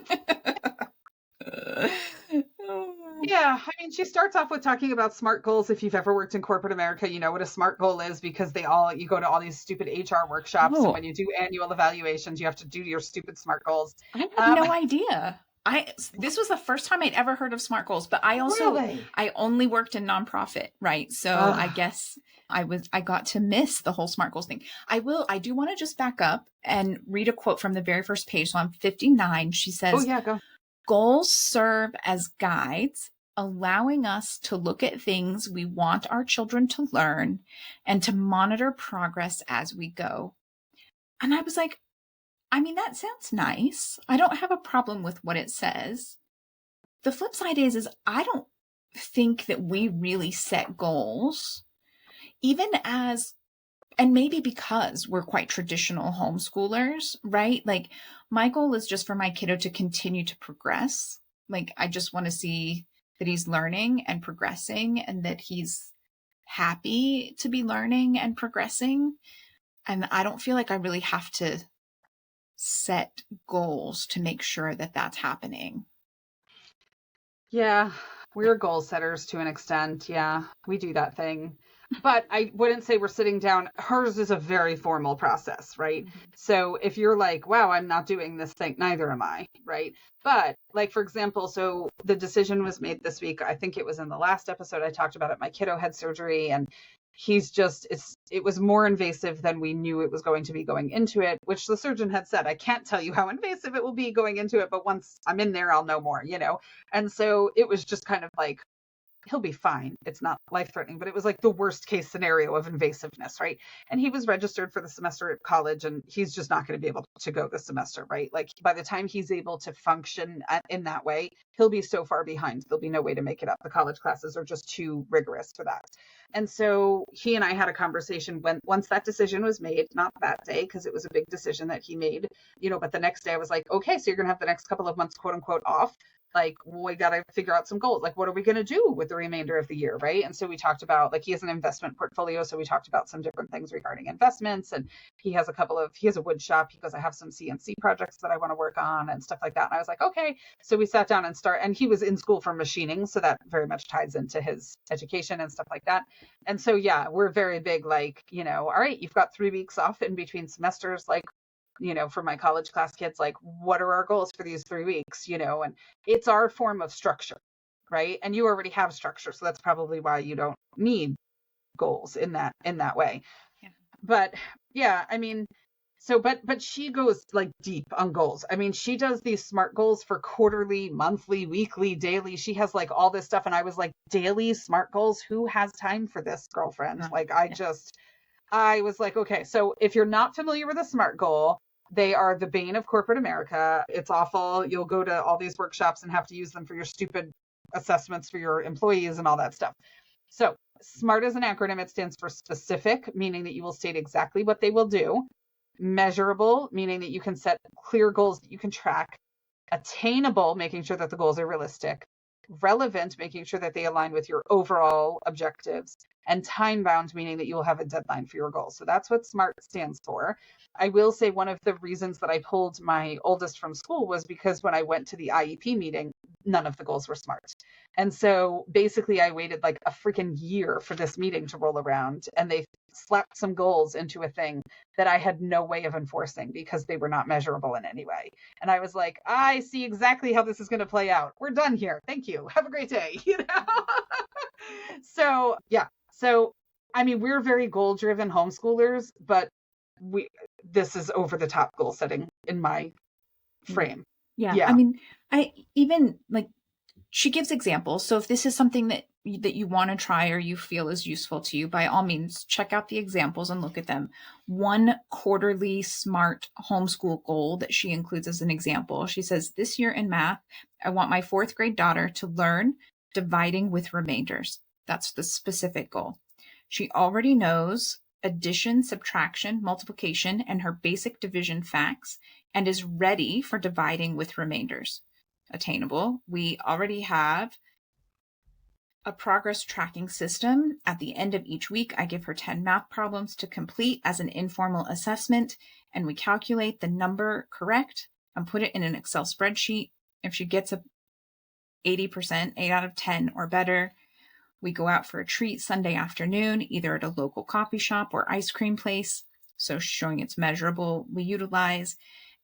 Yeah, I mean, she starts off with talking about SMART goals. If you've ever worked in corporate America, you know what a SMART goal is, because you go to all these stupid HR workshops, and when you do annual evaluations, you have to do your stupid SMART goals. I had no idea. This was the first time I'd ever heard of SMART goals, but I only worked in nonprofit, right? So I guess I got to miss the whole SMART goals thing. I do want to just back up and read a quote from the very first page. So on 59, she says, "Oh yeah, go." Goals serve as guides, allowing us to look at things we want our children to learn and to monitor progress as we go. And I was like, I mean, that sounds nice. I don't have a problem with what it says. The flip side is I don't think that we really set goals, even as, and maybe because we're quite traditional homeschoolers, right? Like, my goal is just for my kiddo to continue to progress. Like, I just want to see that he's learning and progressing, and that he's happy to be learning and progressing. And I don't feel like I really have to set goals to make sure that that's happening. Yeah, we're goal setters to an extent. Yeah, we do that thing. But I wouldn't say we're sitting down. Hers is a very formal process, right? Mm-hmm. So if you're like, wow, I'm not doing this thing, neither am I, right? But like, for example, so the decision was made this week. I think it was in the last episode I talked about it. My kiddo had surgery, and it was more invasive than we knew it was going to be going into it, which the surgeon had said, I can't tell you how invasive it will be going into it, but once I'm in there, I'll know more, you know? And so it was just kind of like, he'll be fine. It's not life-threatening, but it was like the worst case scenario of invasiveness, right? And he was registered for the semester at college, and he's just not going to be able to go this semester, right? Like, by the time he's able to function in that way, he'll be so far behind. There'll be no way to make it up. The college classes are just too rigorous for that. And so he and I had a conversation once that decision was made, not that day, because it was a big decision that he made, you know, but the next day I was like, okay, so you're going to have the next couple of months, quote unquote, off. Like, we got to figure out some goals. Like, what are we going to do with the remainder of the year, right? And so we talked about, like, he has an investment portfolio. So we talked about some different things regarding investments. And he has a wood shop. He goes, I have some CNC projects that I want to work on and stuff like that. And I was like, okay. So we sat down and he was in school for machining. So that very much ties into his education and stuff like that. And so, yeah, we're very big, like, you know, all right, you've got 3 weeks off in between semesters. Like, you know, for my college class kids, like, what are our goals for these 3 weeks, you know? And it's our form of structure, right? And you already have structure, so that's probably why you don't need goals in that way. Yeah. But yeah, I mean, so but she goes like deep on goals. I mean, she does these SMART goals for quarterly, monthly, weekly, daily. She has like all this stuff, and I was like, daily SMART goals? Who has time for this, girlfriend? Like, I was like, okay, so if you're not familiar with a SMART goal, they are the bane of corporate America. It's awful. You'll go to all these workshops and have to use them for your stupid assessments for your employees and all that stuff. So SMART is an acronym. It stands for specific, meaning that you will state exactly what they will do. Measurable, meaning that you can set clear goals that you can track. Attainable, making sure that the goals are realistic. Relevant, making sure that they align with your overall objectives. And time bound, meaning that you will have a deadline for your goals. So that's what SMART stands for. I will say one of the reasons that I pulled my oldest from school was because when I went to the IEP meeting, none of the goals were SMART. And so basically I waited like a freaking year for this meeting to roll around, and they slapped some goals into a thing that I had no way of enforcing because they were not measurable in any way. And I was like, I see exactly how this is going to play out. We're done here. Thank you. Have a great day. You know? So, yeah. So, I mean, we're very goal-driven homeschoolers, but this is over-the-top goal setting in my frame. Yeah. Yeah. I mean, I even like she gives examples. So if this is something that you want to try or you feel is useful to you, by all means, check out the examples and look at them. One quarterly SMART homeschool goal that she includes as an example. She says, this year in math, I want my 4th grade daughter to learn dividing with remainders. That's the specific goal. She already knows addition, subtraction, multiplication, and her basic division facts, and is ready for dividing with remainders. Attainable. We already have a progress tracking system. At the end of each week, I give her 10 math problems to complete as an informal assessment, and we calculate the number correct and put it in an Excel spreadsheet. If she gets a 80%, 8 out of 10 or better, we go out for a treat Sunday afternoon, either at a local coffee shop or ice cream place. So showing it's measurable. We utilize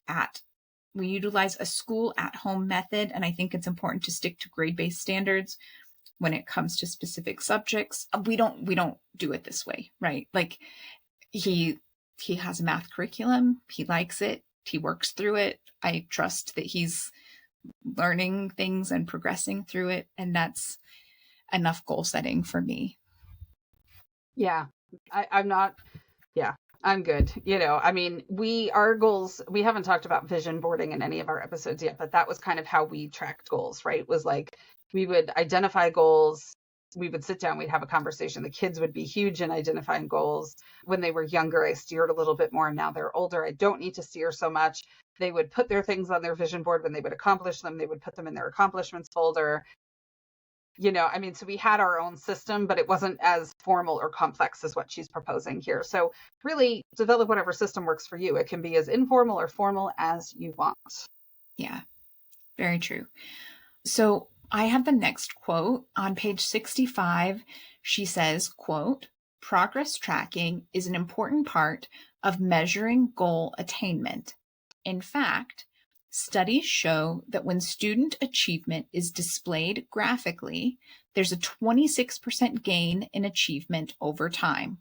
a school at home method. And I think it's important to stick to grade-based standards when it comes to specific subjects. We don't do it this way, right? Like he has a math curriculum. He likes it. He works through it. I trust that he's learning things and progressing through it. And that's enough goal setting for me. Yeah. I'm good. I mean, our goals, we haven't talked about vision boarding in any of our episodes yet, but that was kind of how we tracked goals, right? It was like, we would identify goals. We would sit down, we'd have a conversation. The kids would be huge in identifying goals. When they were younger, I steered a little bit more. Now they're older, I don't need to steer so much. They would put their things on their vision board. When they would accomplish them, they would put them in their accomplishments folder. I mean, so we had our own system, but it wasn't as formal or complex as what she's proposing here. So really develop whatever system works for you. It can be as informal or formal as you want. Yeah, very true. So I have the next quote on page 65. She says, quote, progress tracking is an important part of measuring goal attainment. In fact, studies show that when student achievement is displayed graphically, there's a 26% gain in achievement over time.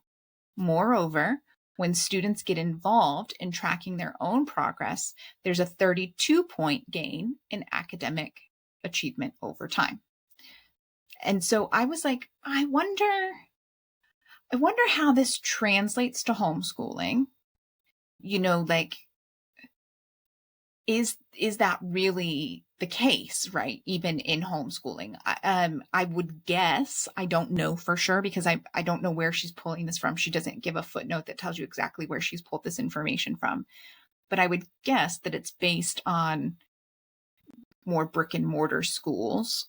Moreover, when students get involved in tracking their own progress, there's a 32-point gain in academic achievement over time. And so I was like, I wonder how this translates to homeschooling. Like, is that really the case, right? Even in homeschooling, I would guess, I don't know for sure because I don't know where she's pulling this from. She doesn't give a footnote that tells you exactly where she's pulled this information from, but I would guess that it's based on more brick and mortar schools,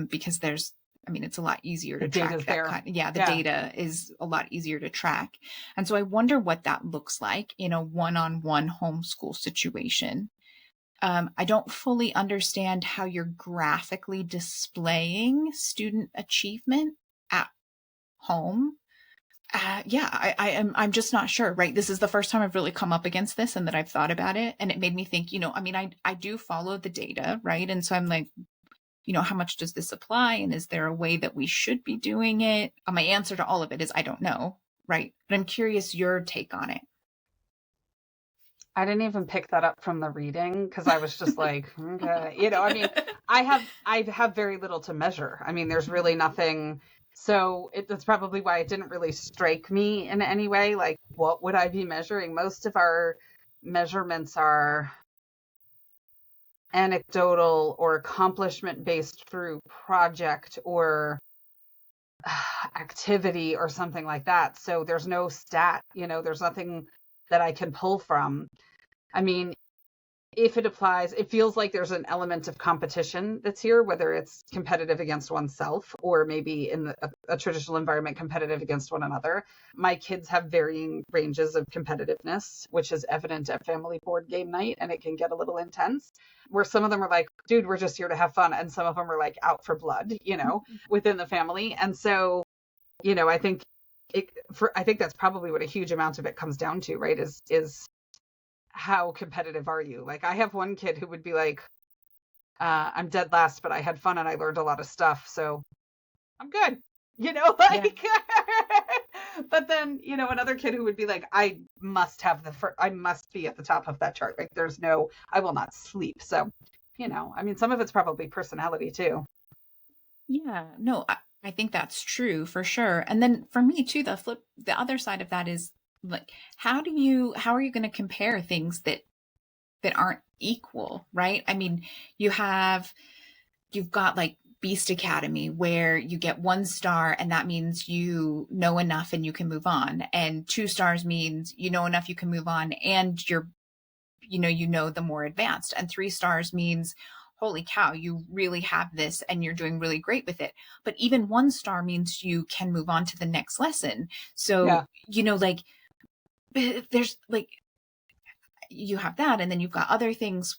because it's a lot easier to track that the data is a lot easier to track. And so I wonder what that looks like in a one-on-one homeschool situation. I don't fully understand how you're graphically displaying student achievement at home. I'm just not sure, right? This is the first time I've really come up against this and that I've thought about it. And it made me think, I do follow the data, right? And so I'm like, how much does this apply? And is there a way that we should be doing it? My answer to all of it is, I don't know, right? But I'm curious your take on it. I didn't even pick that up from the reading because I was just like, okay, I have very little to measure. I mean, there's really nothing. So that's probably why it didn't really strike me in any way. Like, what would I be measuring? Most of our measurements are anecdotal or accomplishment based through project or activity or something like that. So there's no stat, there's nothing that I can pull from. I mean, if it applies, it feels like there's an element of competition that's here, whether it's competitive against oneself or maybe in a traditional environment, competitive against one another. My kids have varying ranges of competitiveness, which is evident at family board game night, and it can get a little intense, where some of them are like, dude, we're just here to have fun. And some of them are like out for blood, within the family. And so, I think that's probably what a huge amount of it comes down to, right? Is how competitive are you? Like, I have one kid who would be like, I'm dead last, but I had fun and I learned a lot of stuff, so I'm good. But then, another kid who would be like, I must be at the top of that chart. Like I will not sleep. So, some of it's probably personality too. Yeah, no, I think that's true for sure. And then for me too, the other side of that is like, how are you going to compare things that aren't equal, right? I mean, you've got like Beast Academy where you get 1 star and that means you know enough and you can move on. And 2 stars means you know enough, you can move on and you're, the more advanced. And 3 stars means, holy cow, you really have this and you're doing really great with it. But even 1 star means you can move on to the next lesson. So, like there's like, you have that. And then you've got other things.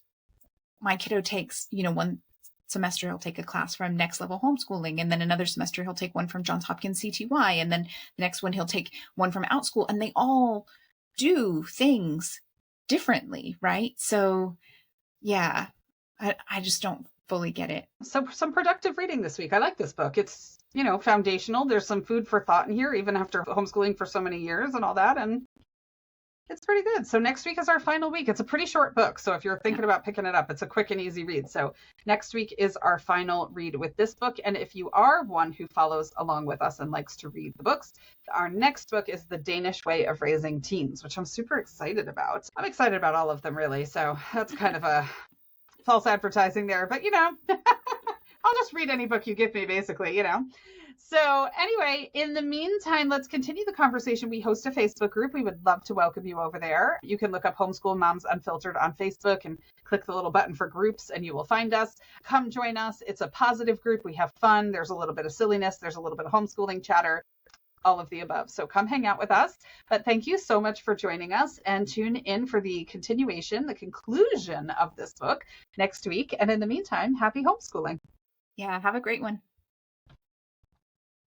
My kiddo takes, one semester he'll take a class from Next Level Homeschooling, and then another semester he'll take one from Johns Hopkins CTY, and then the next one he'll take one from OutSchool, and they all do things differently, right? So yeah, I just don't fully get it. So some productive reading this week. I like this book. It's, foundational. There's some food for thought in here, even after homeschooling for so many years and all that. And it's pretty good. So next week is our final week. It's a pretty short book. So if you're thinking about picking it up, it's a quick and easy read. So next week is our final read with this book. And if you are one who follows along with us and likes to read the books, our next book is The Danish Way of Raising Teens, which I'm super excited about. I'm excited about all of them, really. So that's kind of a false advertising there. But, I'll just read any book you give me, basically, So anyway, in the meantime, let's continue the conversation. We host a Facebook group. We would love to welcome you over there. You can look up Homeschool Moms Unfiltered on Facebook and click the little button for groups and you will find us. Come join us. It's a positive group. We have fun. There's a little bit of silliness. There's a little bit of homeschooling chatter, all of the above. So come hang out with us. But thank you so much for joining us, and tune in for the conclusion of this book next week. And in the meantime, happy homeschooling. Yeah, have a great one.